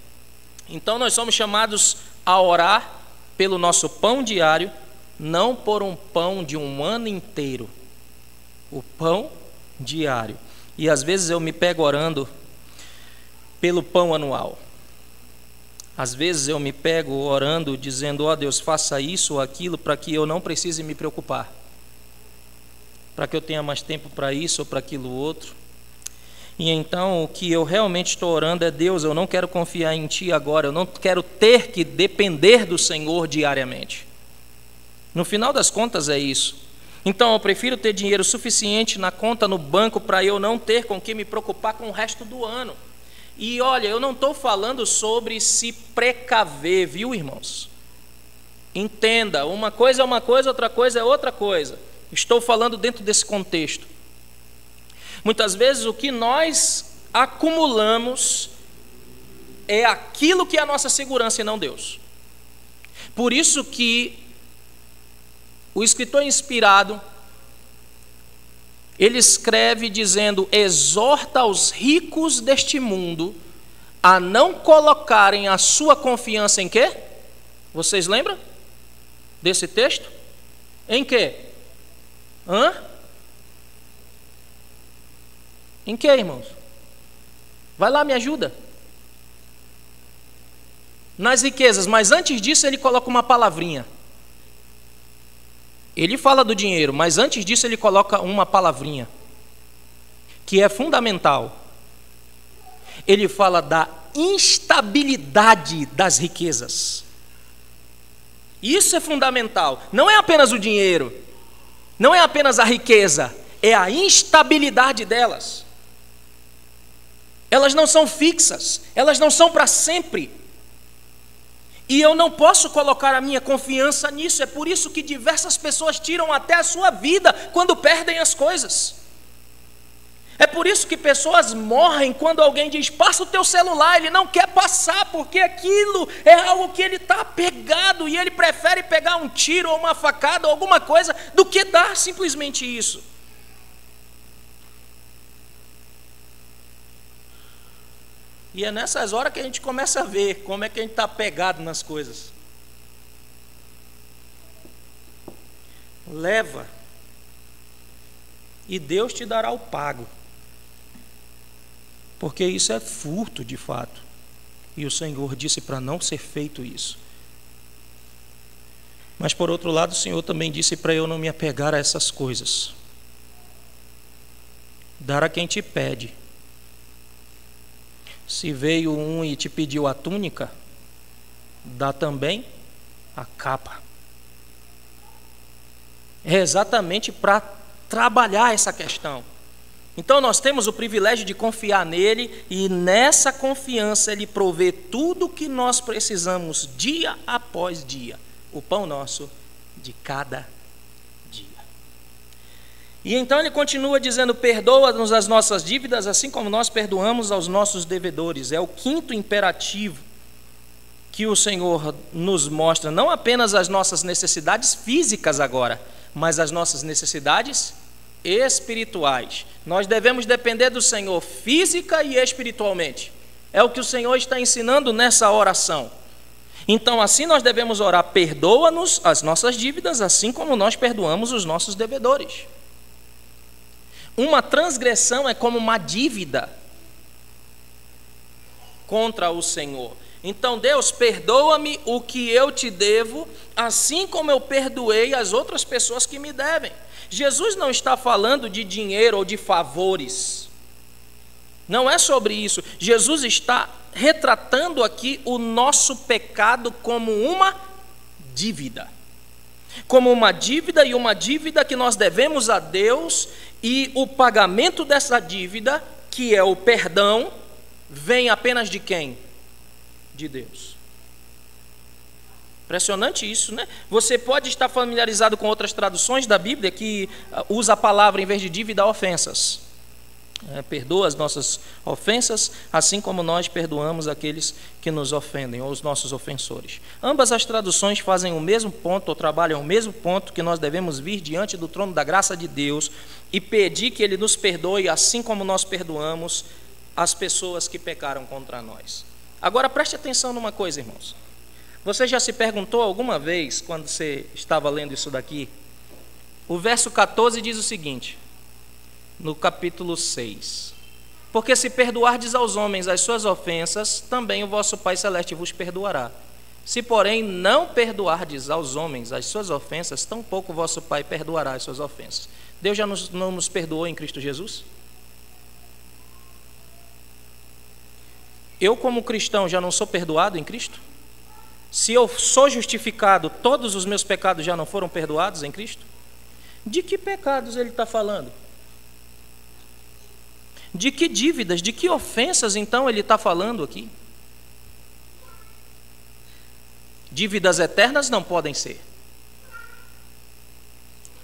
Então nós somos chamados a orar pelo nosso pão diário, não por um pão de um ano inteiro, o pão diário. E às vezes eu me pego orando pelo pão anual. Às vezes eu me pego orando dizendo, ó Deus, faça isso ou aquilo para que eu não precise me preocupar, para que eu tenha mais tempo para isso ou para aquilo outro. E então o que eu realmente estou orando é, Deus, eu não quero confiar em Ti agora, eu não quero ter que depender do Senhor diariamente. No final das contas é isso. Então eu prefiro ter dinheiro suficiente na conta no banco para eu não ter com que me preocupar com o resto do ano. E olha, eu não estou falando sobre se precaver, viu, irmãos? Entenda, uma coisa é uma coisa, outra coisa é outra coisa. Estou falando dentro desse contexto. Muitas vezes o que nós acumulamos é aquilo que é a nossa segurança e não Deus. Por isso que o escritor inspirado, ele escreve dizendo, exorta aos ricos deste mundo a não colocarem a sua confiança em quê? Vocês lembram desse texto? Em quê? Em que, irmãos? Vai lá, me ajuda. Nas riquezas, mas antes disso ele coloca uma palavrinha. Ele fala do dinheiro, mas antes disso ele coloca uma palavrinha, que é fundamental. Ele fala da instabilidade das riquezas. Isso é fundamental. Não é apenas o dinheiro, não é apenas a riqueza, é a instabilidade delas. Elas não são fixas, elas não são para sempre. E eu não posso colocar a minha confiança nisso. É por isso que diversas pessoas tiram até a sua vida quando perdem as coisas. É por isso que pessoas morrem quando alguém diz, passa o teu celular. Ele não quer passar, porque aquilo é algo que ele está apegado, e ele prefere pegar um tiro ou uma facada ou alguma coisa do que dar simplesmente isso. E é nessas horas que a gente começa a ver como é que a gente está apegado nas coisas. Leva, e Deus te dará o pago. Porque isso é furto de fato. E o Senhor disse para não ser feito isso. Mas por outro lado, o Senhor também disse para eu não me apegar a essas coisas. Dar a quem te pede. Se veio um e te pediu a túnica, dá também a capa. É exatamente para trabalhar essa questão. Então nós temos o privilégio de confiar nele, e nessa confiança ele provê tudo o que nós precisamos dia após dia, o pão nosso de cada dia. E então ele continua dizendo, perdoa-nos as nossas dívidas, assim como nós perdoamos aos nossos devedores. É o quinto imperativo que o Senhor nos mostra, não apenas as nossas necessidades físicas agora, mas as nossas necessidades espirituais. Nós devemos depender do Senhor física e espiritualmente. É o que o Senhor está ensinando nessa oração. Então assim nós devemos orar, perdoa-nos as nossas dívidas, assim como nós perdoamos os nossos devedores. Uma transgressão é como uma dívida contra o Senhor. Então, Deus, perdoa-me o que eu te devo, assim como eu perdoei as outras pessoas que me devem. Jesus não está falando de dinheiro ou de favores. Não é sobre isso. Jesus está retratando aqui o nosso pecado como uma dívida. Como uma dívida, e uma dívida que nós devemos a Deus, e o pagamento dessa dívida, que é o perdão, vem apenas de quem? De Deus. Impressionante isso, né? Você pode estar familiarizado com outras traduções da Bíblia que usa a palavra, em vez de dívida, ofensas. Perdoa as nossas ofensas, assim como nós perdoamos aqueles que nos ofendem, ou os nossos ofensores. Ambas as traduções fazem o mesmo ponto, ou trabalham o mesmo ponto, que nós devemos vir diante do trono da graça de Deus e pedir que Ele nos perdoe, assim como nós perdoamos as pessoas que pecaram contra nós. Agora preste atenção numa coisa, irmãos. Você já se perguntou alguma vez, quando você estava lendo isso daqui? O verso 14 diz o seguinte, no capítulo 6: porque se perdoardes aos homens as suas ofensas, também o vosso Pai Celeste vos perdoará. Se, porém, não perdoardes aos homens as suas ofensas, tampouco o vosso Pai perdoará as suas ofensas. Deus já não nos perdoou em Cristo Jesus? Eu, como cristão, já não sou perdoado em Cristo? Se eu sou justificado, todos os meus pecados já não foram perdoados em Cristo? De que pecados ele está falando? De que dívidas, de que ofensas, então, ele está falando aqui? Dívidas eternas não podem ser.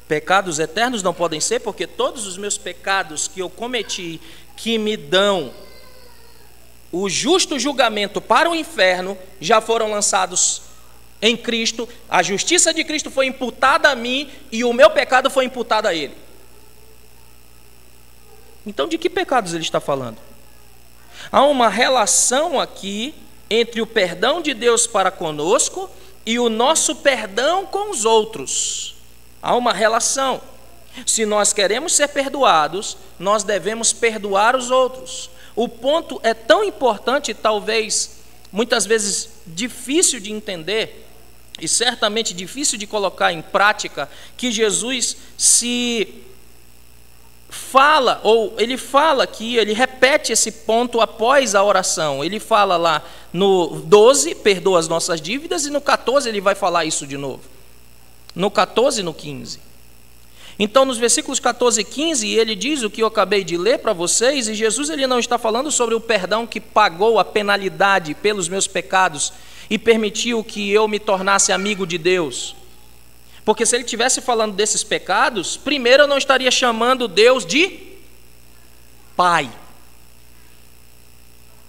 Pecados eternos não podem ser, porque todos os meus pecados que eu cometi, que me dão o justo julgamento para o inferno, já foram lançados em Cristo. A justiça de Cristo foi imputada a mim e o meu pecado foi imputado a Ele. Então, de que pecados ele está falando? Há uma relação aqui entre o perdão de Deus para conosco e o nosso perdão com os outros. Há uma relação. Se nós queremos ser perdoados, nós devemos perdoar os outros. O ponto é tão importante, talvez muitas vezes difícil de entender, e certamente difícil de colocar em prática, que Jesus se fala, ou ele fala aqui, ele repete esse ponto após a oração. Ele fala lá no 12, perdoa as nossas dívidas, e no 14 ele vai falar isso de novo. No 14 e no 15. Então, nos versículos 14 e 15, ele diz o que eu acabei de ler para vocês, e Jesus ele não está falando sobre o perdão que pagou a penalidade pelos meus pecados e permitiu que eu me tornasse amigo de Deus. Porque se ele estivesse falando desses pecados, primeiro eu não estaria chamando Deus de Pai.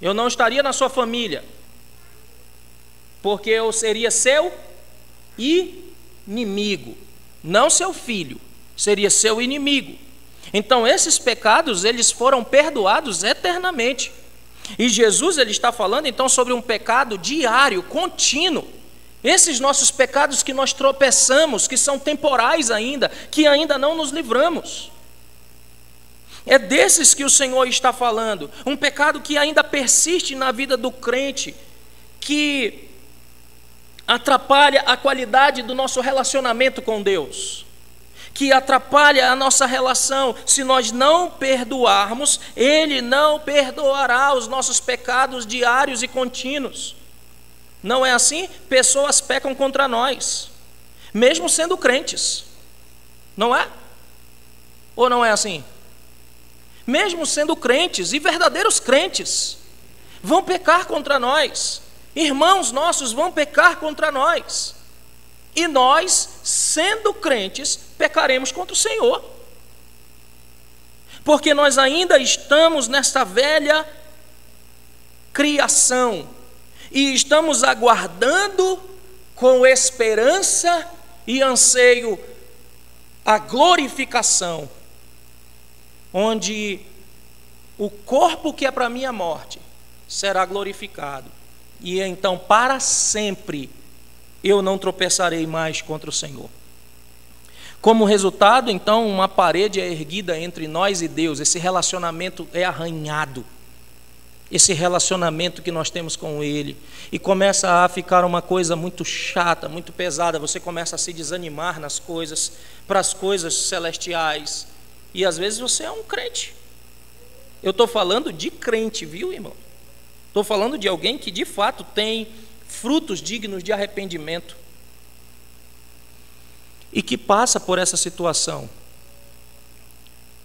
Eu não estaria na sua família, porque eu seria seu inimigo, não seu filho, seria seu inimigo. Então esses pecados, eles foram perdoados eternamente. E Jesus, ele está falando então sobre um pecado diário, contínuo. Esses nossos pecados que nós tropeçamos, que são temporais ainda, que ainda não nos livramos. É desses que o Senhor está falando. Um pecado que ainda persiste na vida do crente, que atrapalha a qualidade do nosso relacionamento com Deus, que atrapalha a nossa relação. Se nós não perdoarmos, Ele não perdoará os nossos pecados diários e contínuos. Não é assim? Pessoas pecam contra nós, mesmo sendo crentes, não é? Ou não é assim? Mesmo sendo crentes e verdadeiros crentes, vão pecar contra nós. Irmãos nossos vão pecar contra nós. E nós, sendo crentes, pecaremos contra o Senhor. Porque nós ainda estamos nesta velha criação e estamos aguardando com esperança e anseio a glorificação, onde o corpo que é para a minha morte será glorificado. E então, para sempre, eu não tropeçarei mais contra o Senhor. Como resultado, então, uma parede é erguida entre nós e Deus. Esse relacionamento é arranhado. Esse relacionamento que nós temos com Ele. E começa a ficar uma coisa muito chata, muito pesada. Você começa a se desanimar nas coisas, para as coisas celestiais. E às vezes você é um crente. Eu estou falando de crente, viu, irmão? Estou falando de alguém que de fato tem frutos dignos de arrependimento e que passa por essa situação.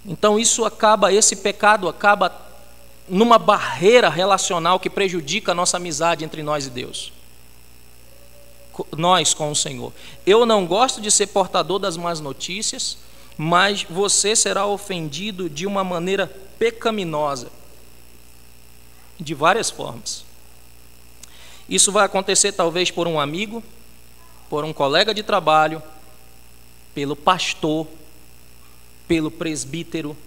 Então esse pecado acaba numa barreira relacional que prejudica a nossa amizade entre nós e Deus, nós com o Senhor. Eu não gosto de ser portador das más notícias, mas você será ofendido de uma maneira pecaminosa, de várias formas. Isso vai acontecer talvez por um amigo, por um colega de trabalho, pelo pastor, pelo presbítero,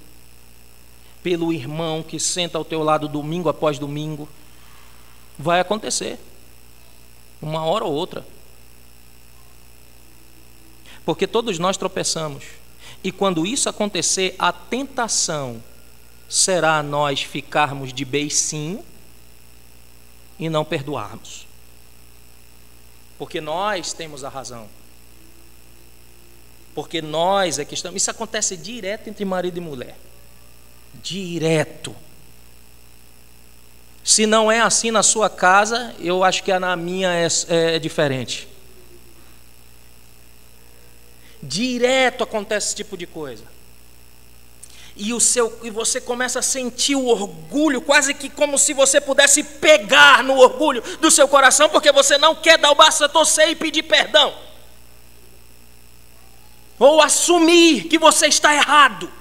pelo irmão que senta ao teu lado domingo após domingo. Vai acontecer, uma hora ou outra. Porque todos nós tropeçamos. E quando isso acontecer, a tentação será nós ficarmos de beicinho e não perdoarmos. Porque nós temos a razão. Porque nós é que estamos... Isso acontece direto entre marido e mulher. Direto. Se não é assim na sua casa, eu acho que na minha é diferente. Direto acontece esse tipo de coisa. E você começa a sentir o orgulho, quase que como se você pudesse pegar no orgulho do seu coração, porque você não quer dar o braço a torcer e pedir perdão, ou assumir que você está errado.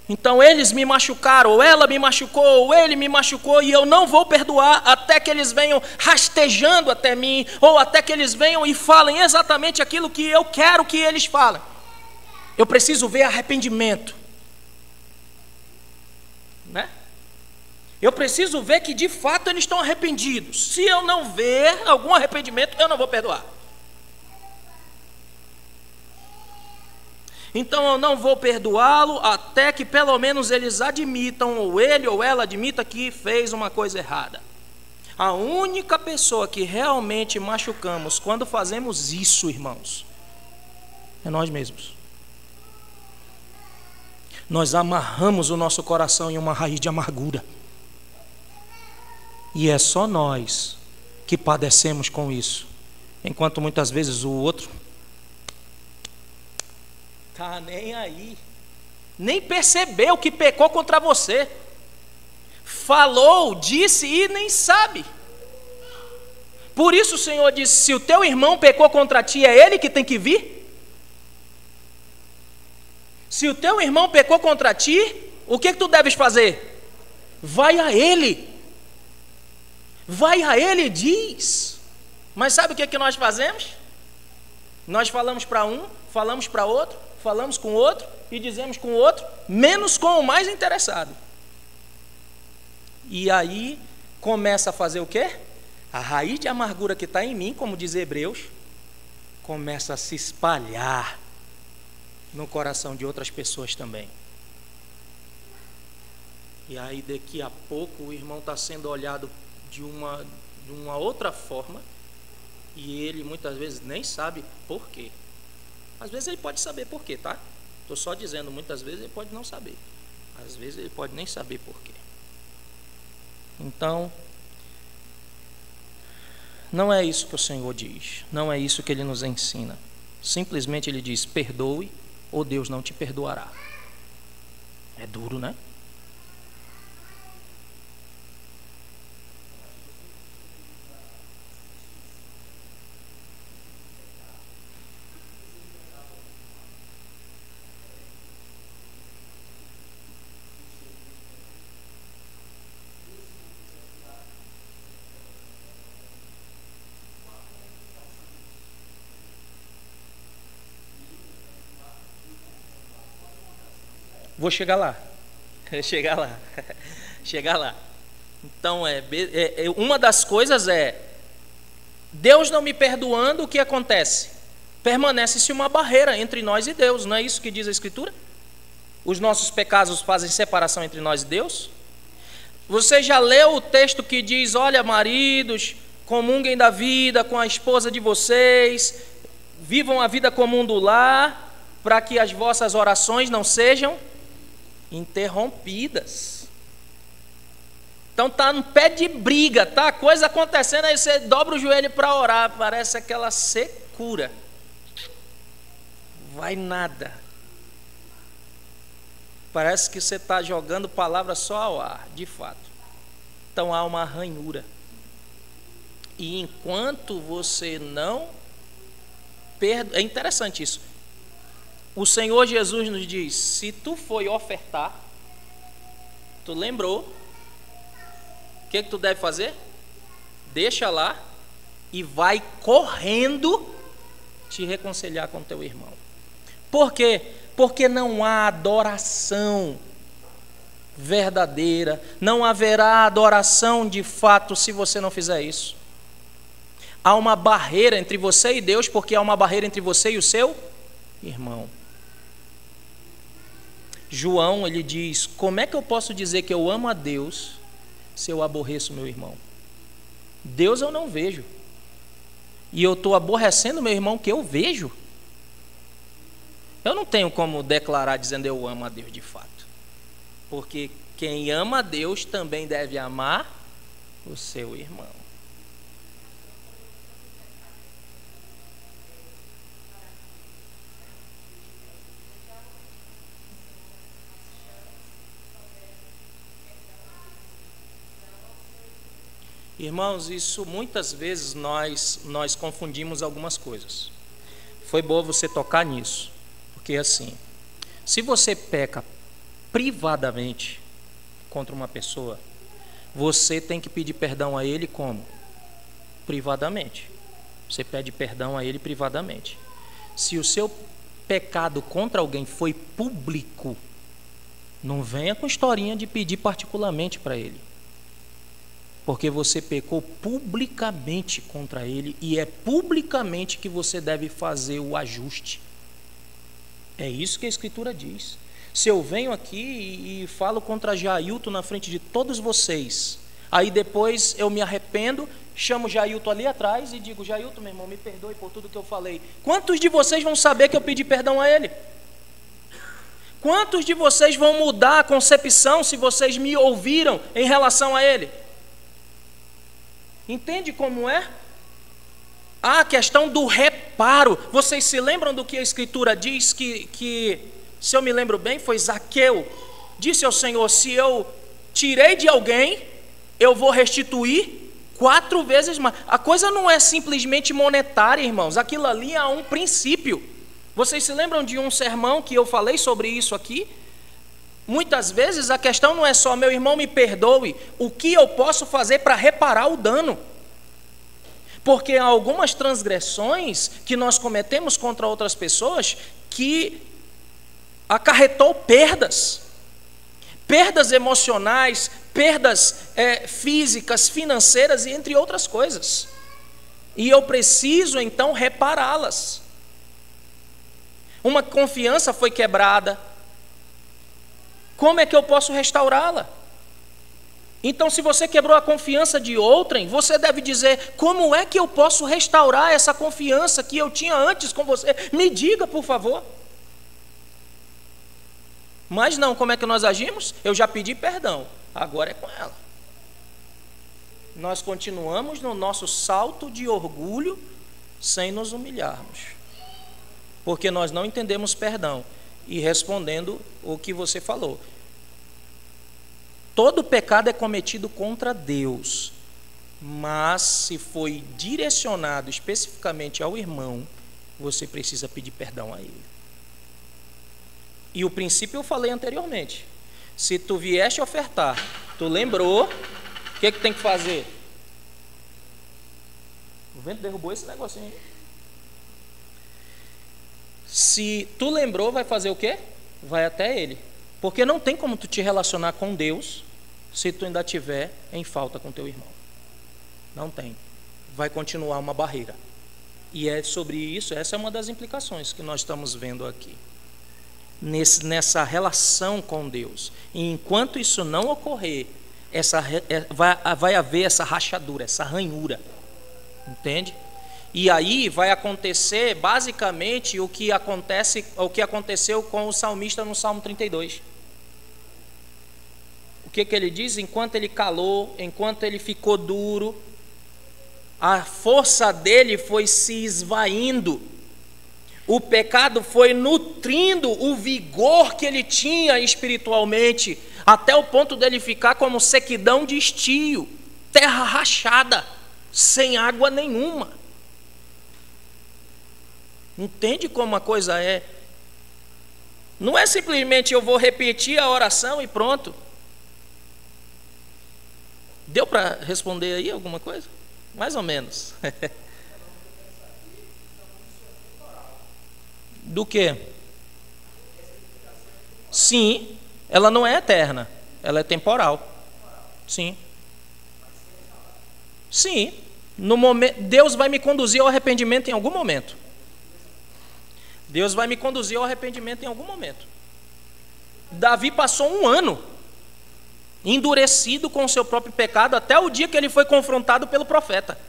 Então eles me machucaram, ou ela me machucou, ou ele me machucou, e eu não vou perdoar até que eles venham rastejando até mim, ou até que eles venham e falem exatamente aquilo que eu quero que eles falem. Eu preciso ver arrependimento, né? Eu preciso ver que de fato eles estão arrependidos. Se eu não ver algum arrependimento, eu não vou perdoar. Então eu não vou perdoá-lo até que pelo menos eles admitam, ou ele ou ela admita que fez uma coisa errada. A única pessoa que realmente machucamos quando fazemos isso, irmãos, é nós mesmos. Nós amarramos o nosso coração em uma raiz de amargura. E é só nós que padecemos com isso, enquanto muitas vezes o outro tá nem aí, nem percebeu que pecou contra você. falou, disse e nem sabe. Por isso o Senhor disse: se o teu irmão pecou contra ti, é ele que tem que vir? Se o teu irmão pecou contra ti, o que tu deves fazer? Vai a ele. Vai a ele e diz. Mas sabe o que nós fazemos? Nós falamos para um, falamos para outro, falamos com outro e dizemos com o outro, menos com o mais interessado. E aí começa a fazer o quê? A raiz de amargura que está em mim, como diz Hebreus, começa a se espalhar no coração de outras pessoas também. E aí daqui a pouco o irmão está sendo olhado de uma outra forma, e ele muitas vezes nem sabe por quê. Às vezes ele pode saber por quê, tá? Estou só dizendo, muitas vezes ele pode não saber. Às vezes ele pode nem saber por quê. Então, não é isso que o Senhor diz, não é isso que Ele nos ensina. Simplesmente Ele diz: perdoe ou Deus não te perdoará. É duro, né? Vou chegar lá. Chegar lá. Então, uma das coisas é, Deus não me perdoando, o que acontece? Permanece-se uma barreira entre nós e Deus, não é isso que diz a Escritura? Os nossos pecados fazem separação entre nós e Deus? Você já leu o texto que diz: olha, maridos, comunguem da vida com a esposa de vocês, vivam a vida comum do lar, para que as vossas orações não sejam interrompidas. Então tá no pé de briga, tá a coisa acontecendo, aí você dobra o joelho para orar, parece aquela secura, vai nada, parece que você está jogando palavras só ao ar, de fato. Então há uma ranhura, e enquanto você não perdoa, é interessante isso. O Senhor Jesus nos diz: se tu foi ofertar, tu lembrou, o que tu deve fazer? Deixa lá e vai correndo te reconciliar com teu irmão. Por quê? Porque não há adoração verdadeira, não haverá adoração de fato se você não fizer isso. Há uma barreira entre você e Deus, porque há uma barreira entre você e o seu irmão. João, ele diz: como é que eu posso dizer que eu amo a Deus se eu aborreço meu irmão? Deus eu não vejo, e eu estou aborrecendo meu irmão que eu vejo. Eu não tenho como declarar dizendo eu amo a Deus de fato, porque quem ama a Deus também deve amar o seu irmão. Irmãos, isso muitas vezes nós confundimos algumas coisas. Foi bom você tocar nisso, porque assim, se você peca privadamente contra uma pessoa, você tem que pedir perdão a ele como? Privadamente. Você pede perdão a ele privadamente. Se o seu pecado contra alguém foi público, não venha com historinha de pedir particularmente para ele. Porque você pecou publicamente contra ele, e é publicamente que você deve fazer o ajuste. É isso que a Escritura diz. Se eu venho aqui e falo contra Jailton na frente de todos vocês, aí depois eu me arrependo, chamo Jailton ali atrás e digo: Jailton, meu irmão, me perdoe por tudo que eu falei. Quantos de vocês vão saber que eu pedi perdão a ele? Quantos de vocês vão mudar a concepção se vocês me ouviram em relação a ele? Entende como é? A questão do reparo. Vocês se lembram do que a Escritura diz que, se eu me lembro bem, foi Zaqueu. Disse ao Senhor: se eu tirei de alguém, eu vou restituir 4 vezes mais. A coisa não é simplesmente monetária, irmãos. Aquilo ali é um princípio. Vocês se lembram de um sermão que eu falei sobre isso aqui? Muitas vezes a questão não é só, meu irmão, me perdoe, o que eu posso fazer para reparar o dano? Porque há algumas transgressões que nós cometemos contra outras pessoas que acarretou perdas emocionais, perdas físicas, financeiras e entre outras coisas. E eu preciso então repará-las. Uma confiança foi quebrada. Como é que eu posso restaurá-la? Então, se você quebrou a confiança de outrem, você deve dizer: como é que eu posso restaurar essa confiança que eu tinha antes com você? Me diga, por favor. Mas não, como é que nós agimos? Eu já pedi perdão, agora é com ela. Nós continuamos no nosso salto de orgulho sem nos humilharmos, porque nós não entendemos perdão. E respondendo o que você falou, todo pecado é cometido contra Deus, mas se foi direcionado especificamente ao irmão, você precisa pedir perdão a ele. E o princípio eu falei anteriormente. Se tu vieste ofertar, tu lembrou, o que tem que fazer? O vento derrubou esse negocinho aí. Se tu lembrou, vai fazer o quê? Vai até ele. Porque não tem como tu te relacionar com Deus se tu ainda estiver em falta com teu irmão. Não tem. Vai continuar uma barreira. E é sobre isso, essa é uma das implicações que nós estamos vendo aqui. Nessa relação com Deus. E enquanto isso não ocorrer, vai haver essa rachadura, essa ranhura. Entende? E aí vai acontecer basicamente o que aconteceu com o salmista no Salmo 32. O que ele diz? Enquanto ele calou, enquanto ele ficou duro, a força dele foi se esvaindo. O pecado foi nutrindo o vigor que ele tinha espiritualmente, até o ponto dele ficar como sequidão de estio, terra rachada, sem água nenhuma. Entende como a coisa é? Não é simplesmente eu vou repetir a oração e pronto. Deu para responder aí alguma coisa? Mais ou menos. Do que? Sim, ela não é eterna, ela é temporal. Sim. Sim. No momento, Deus vai me conduzir ao arrependimento em algum momento. Deus vai me conduzir ao arrependimento em algum momento. Davi passou 1 ano endurecido com o seu próprio pecado até o dia que ele foi confrontado pelo profeta.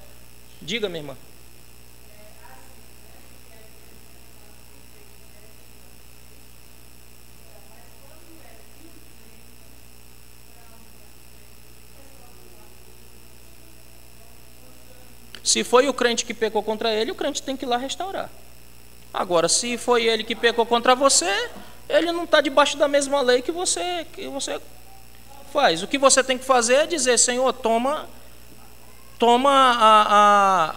Diga, minha irmã. Se foi o crente que pecou contra ele, o crente tem que ir lá restaurar. Agora, se foi ele que pecou contra você, ele não está debaixo da mesma lei que você faz. O que você tem que fazer é dizer: Senhor, toma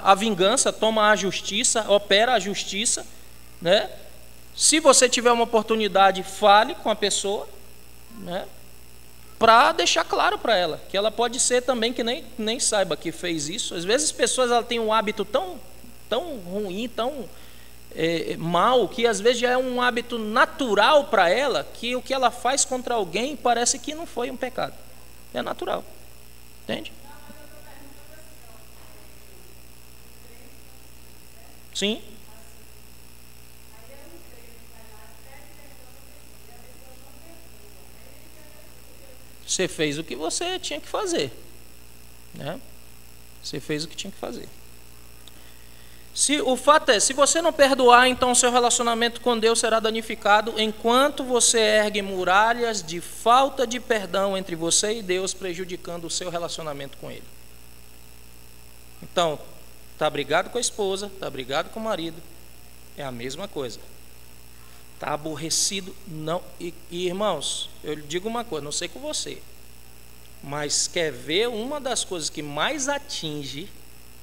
a vingança, toma a justiça, opera a justiça, né? Se você tiver uma oportunidade, fale com a pessoa, né? Para deixar claro para ela que ela pode ser também que nem saiba que fez isso. Às vezes as pessoas têm um hábito tão ruim, tão mal, que às vezes já é um hábito natural para ela, que o que ela faz contra alguém parece que não foi um pecado. É natural. Entende? Sim. Você fez o que você tinha que fazer, né? Você fez o que tinha que fazer. O fato é, se você não perdoar, então o seu relacionamento com Deus será danificado, enquanto você ergue muralhas de falta de perdão entre você e Deus, prejudicando o seu relacionamento com Ele. Então, está brigado com a esposa, está brigado com o marido, é a mesma coisa. Está aborrecido, não. E irmãos, eu lhe digo uma coisa, não sei com você, Mas quer ver, uma das coisas que mais atinge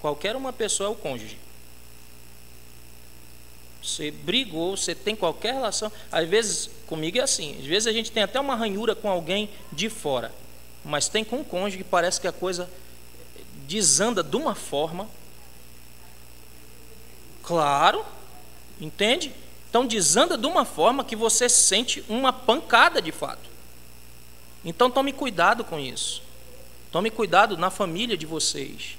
qualquer uma pessoa é o cônjuge. Você brigou, você tem qualquer relação. Às vezes, comigo é assim, às vezes a gente tem até uma ranhura com alguém de fora, mas tem com o cônjuge que parece que a coisa desanda de uma forma. Claro, entende? Então desanda de uma forma que você sente uma pancada de fato. Então tome cuidado com isso. Tome cuidado na família de vocês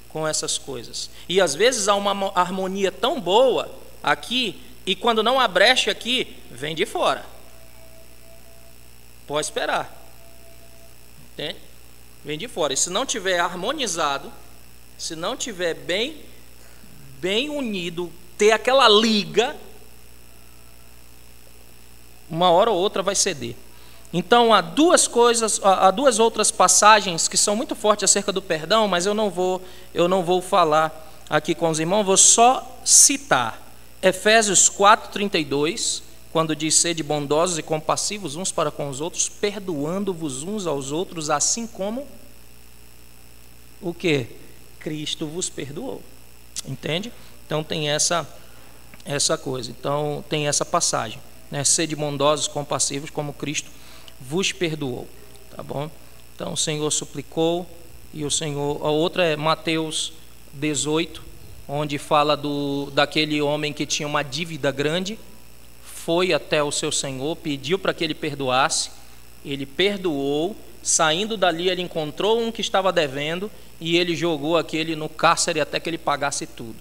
com essas coisas. E às vezes há uma harmonia tão boa aqui, e quando não há brecha aqui, vem de fora. Pode esperar. Entende? Vem de fora. E se não tiver harmonizado, se não tiver bem unido, ter aquela liga, uma hora ou outra vai ceder. Então há duas outras passagens que são muito fortes acerca do perdão, mas eu não vou falar aqui com os irmãos, vou só citar Efésios 4:32, quando diz: sede bondosos e compassivos uns para com os outros, perdoando-vos uns aos outros, assim como o que? Cristo vos perdoou. Entende? Então tem essa coisa. Então tem essa passagem, né? Sede bondosos, compassivos, como Cristo vos perdoou. Tá bom? Então o Senhor suplicou, e o Senhor. A outra é Mateus 18, onde fala daquele homem que tinha uma dívida grande, foi até o seu Senhor, pediu para que ele perdoasse, ele perdoou. Saindo dali, ele encontrou um que estava devendo, e ele jogou aquele no cárcere até que ele pagasse tudo.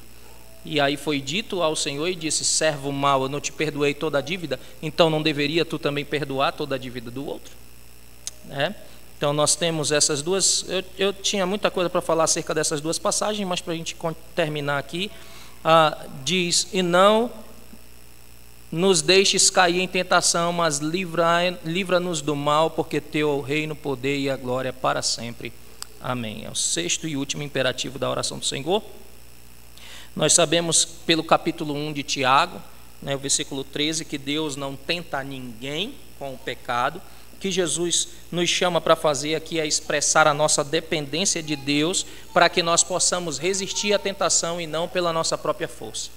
E aí foi dito ao Senhor e disse: servo mau, eu não te perdoei toda a dívida, então não deveria tu também perdoar toda a dívida do outro? Né? Então nós temos essas duas. Eu tinha muita coisa para falar acerca dessas duas passagens, mas para a gente terminar aqui, diz: e não nos deixes cair em tentação, mas livra-nos do mal, porque teu é o reino, o poder e a glória para sempre. Amém. É o sexto e último imperativo da oração do Senhor. Nós sabemos pelo capítulo 1 de Tiago, né, o versículo 13, que Deus não tenta ninguém com o pecado. O que Jesus nos chama para fazer aqui é expressar a nossa dependência de Deus, para que nós possamos resistir à tentação e não pela nossa própria força.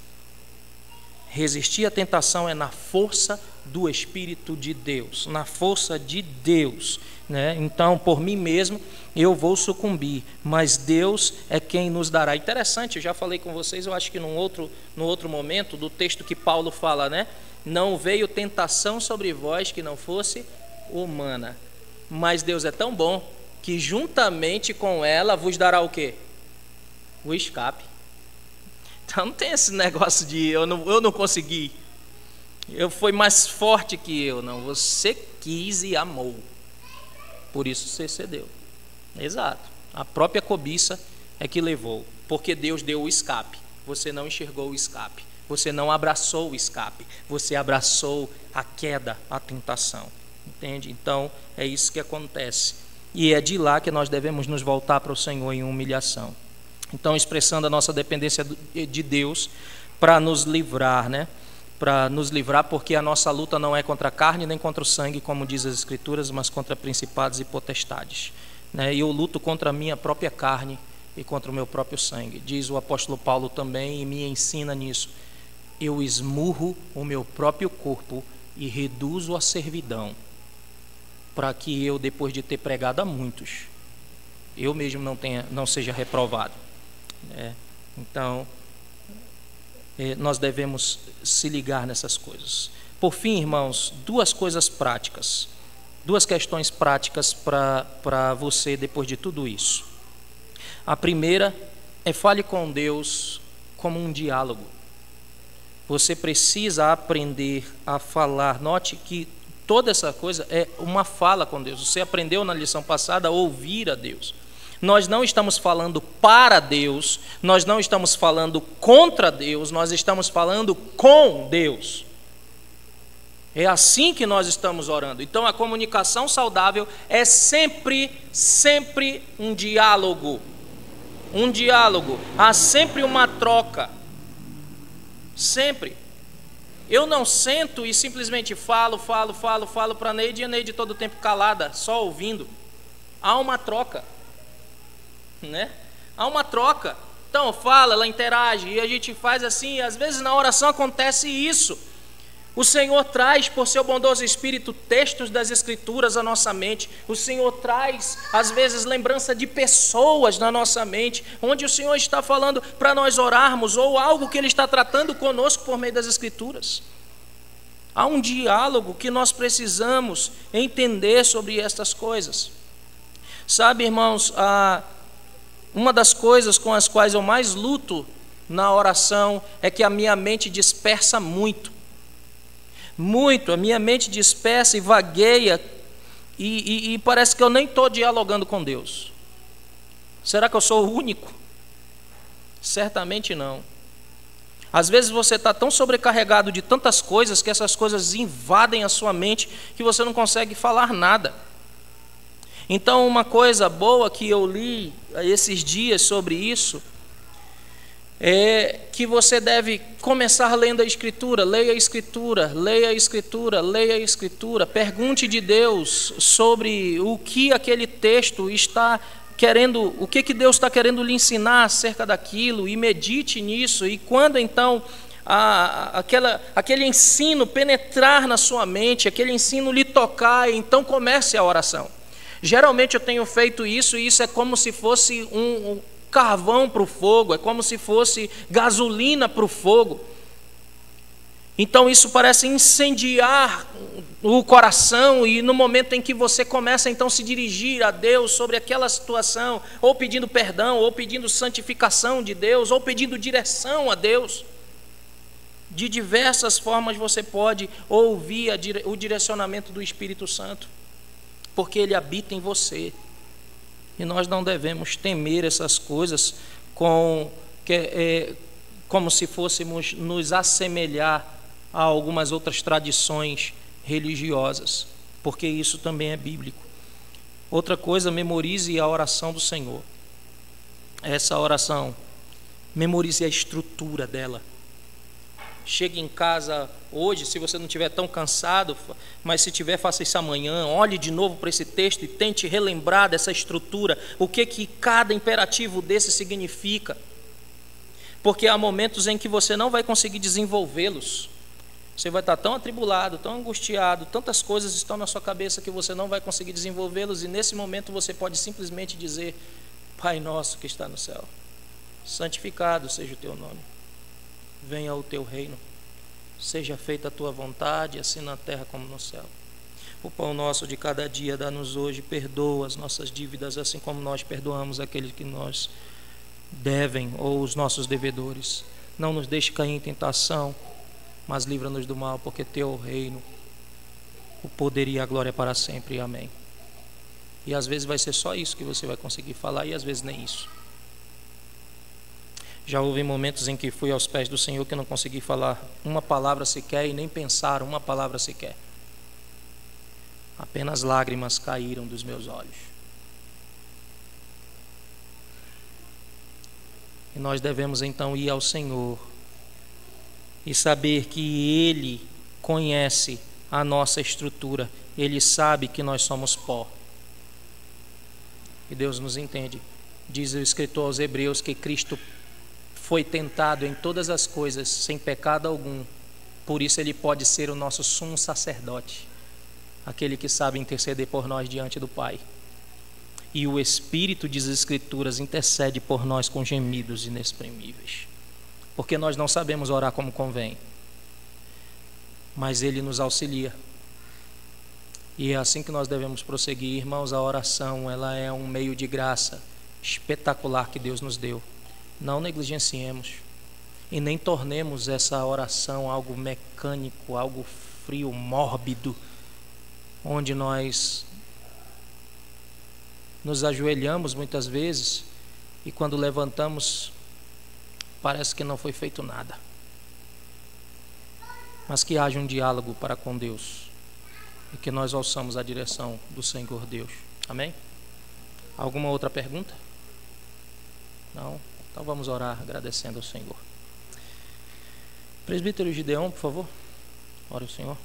Resistir à tentação é na força do Espírito de Deus, na força de Deus, né? Então, por mim mesmo, eu vou sucumbir, mas Deus é quem nos dará. Interessante, eu já falei com vocês, eu acho que no outro momento, do texto que Paulo fala, né? Não veio tentação sobre vós que não fosse humana, mas Deus é tão bom que juntamente com ela vos dará o quê? O escape. Então não tem esse negócio de eu não consegui, foi mais forte que eu. Não, você quis e amou, por isso você cedeu. Exato, a própria cobiça é que levou, porque Deus deu o escape, você não enxergou o escape, você não abraçou o escape, você abraçou a queda, a tentação. Entende? Então é isso que acontece, e é de lá que nós devemos nos voltar para o Senhor em humilhação. Então, expressando a nossa dependência de Deus para nos livrar, né? Para nos livrar, porque a nossa luta não é contra a carne nem contra o sangue, como diz as Escrituras, mas contra principados e potestades, né? E eu luto contra a minha própria carne e contra o meu próprio sangue. Diz o apóstolo Paulo também, e me ensina nisso: eu esmurro o meu próprio corpo e reduzo a servidão, para que eu, depois de ter pregado a muitos, eu mesmo não seja reprovado. Então, nós devemos se ligar nessas coisas. Por fim, irmãos, duas coisas práticas, duas questões práticas para você depois de tudo isso. A primeira é: fale com Deus como um diálogo. Você precisa aprender a falar. Note que toda essa coisa é uma fala com Deus. Você aprendeu na lição passada a ouvir a Deus. Nós não estamos falando para Deus, nós não estamos falando contra Deus, nós estamos falando com Deus. É assim que nós estamos orando. Então a comunicação saudável é sempre um diálogo. Um diálogo, há sempre uma troca. Sempre. Eu não sento e simplesmente falo para a Neide, e a Neide todo o tempo calada, só ouvindo. há uma troca, né? Há uma troca. Então fala, ela interage, e a gente faz assim, e às vezes na oração acontece isso. O Senhor traz, por seu bondoso Espírito, textos das Escrituras à nossa mente. O Senhor traz, às vezes, lembrança de pessoas na nossa mente, onde o Senhor está falando para nós orarmos, ou algo que Ele está tratando conosco por meio das Escrituras. Há um diálogo que nós precisamos entender sobre estas coisas. Sabe, irmãos, uma das coisas com as quais eu mais luto na oração é que a minha mente dispersa muito. Muito, a minha mente dispersa e vagueia e parece que eu nem estou dialogando com Deus. Será que eu sou o único? Certamente não. Às vezes você está tão sobrecarregado de tantas coisas que essas coisas invadem a sua mente que você não consegue falar nada. Então, uma coisa boa que eu li esses dias sobre isso é que você deve começar lendo a Escritura. Leia a Escritura, leia a Escritura, leia a Escritura. Pergunte de Deus sobre o que aquele texto está querendo, o que Deus está querendo lhe ensinar acerca daquilo, e medite nisso. E quando então aquele ensino penetrar na sua mente, aquele ensino lhe tocar, então comece a oração. Geralmente eu tenho feito isso, e isso é como se fosse um carvão para o fogo, é como se fosse gasolina para o fogo. Então isso parece incendiar o coração, e no momento em que você começa então a se dirigir a Deus sobre aquela situação, ou pedindo perdão, ou pedindo santificação de Deus, ou pedindo direção a Deus, de diversas formas você pode ouvir o direcionamento do Espírito Santo, porque Ele habita em você. E nós não devemos temer essas coisas como se fôssemos nos assemelhar a algumas outras tradições religiosas, porque isso também é bíblico. Outra coisa, memorize a oração do Senhor. Essa oração, memorize a estrutura dela. Chegue em casa hoje, se você não estiver tão cansado, mas se tiver, faça isso amanhã. Olhe de novo para esse texto e tente relembrar dessa estrutura, o que cada imperativo desse significa. Porque há momentos em que você não vai conseguir desenvolvê-los. Você vai estar tão atribulado, tão angustiado, tantas coisas estão na sua cabeça que você não vai conseguir desenvolvê-los, e nesse momento você pode simplesmente dizer: Pai nosso que está no céu, santificado seja o teu nome. Venha o teu reino, seja feita a tua vontade, assim na terra como no céu. O pão nosso de cada dia dá-nos hoje, perdoa as nossas dívidas, assim como nós perdoamos aqueles que nos devem, ou os nossos devedores. Não nos deixe cair em tentação, mas livra-nos do mal, porque teu o reino, o poder e a glória para sempre. Amém. E às vezes vai ser só isso que você vai conseguir falar, e às vezes nem isso. Já houve momentos em que fui aos pés do Senhor que não consegui falar uma palavra sequer e nem pensar uma palavra sequer. Apenas lágrimas caíram dos meus olhos. E nós devemos então ir ao Senhor e saber que Ele conhece a nossa estrutura. Ele sabe que nós somos pó. E Deus nos entende. Diz o escritor aos Hebreus que Cristo foi tentado em todas as coisas, sem pecado algum. Por isso Ele pode ser o nosso sumo sacerdote, aquele que sabe interceder por nós diante do Pai. E o Espírito, diz as Escrituras, intercede por nós com gemidos inexprimíveis, porque nós não sabemos orar como convém, mas Ele nos auxilia. E é assim que nós devemos prosseguir, irmãos. A oração, ela é um meio de graça espetacular que Deus nos deu. Não negligenciemos e nem tornemos essa oração algo mecânico, algo frio, mórbido, onde nós nos ajoelhamos muitas vezes e quando levantamos parece que não foi feito nada. Mas que haja um diálogo para com Deus e que nós ouçamos a direção do Senhor Deus. Amém? Alguma outra pergunta? Não? Então vamos orar agradecendo ao Senhor. Presbítero Gideon, por favor, ore ao Senhor.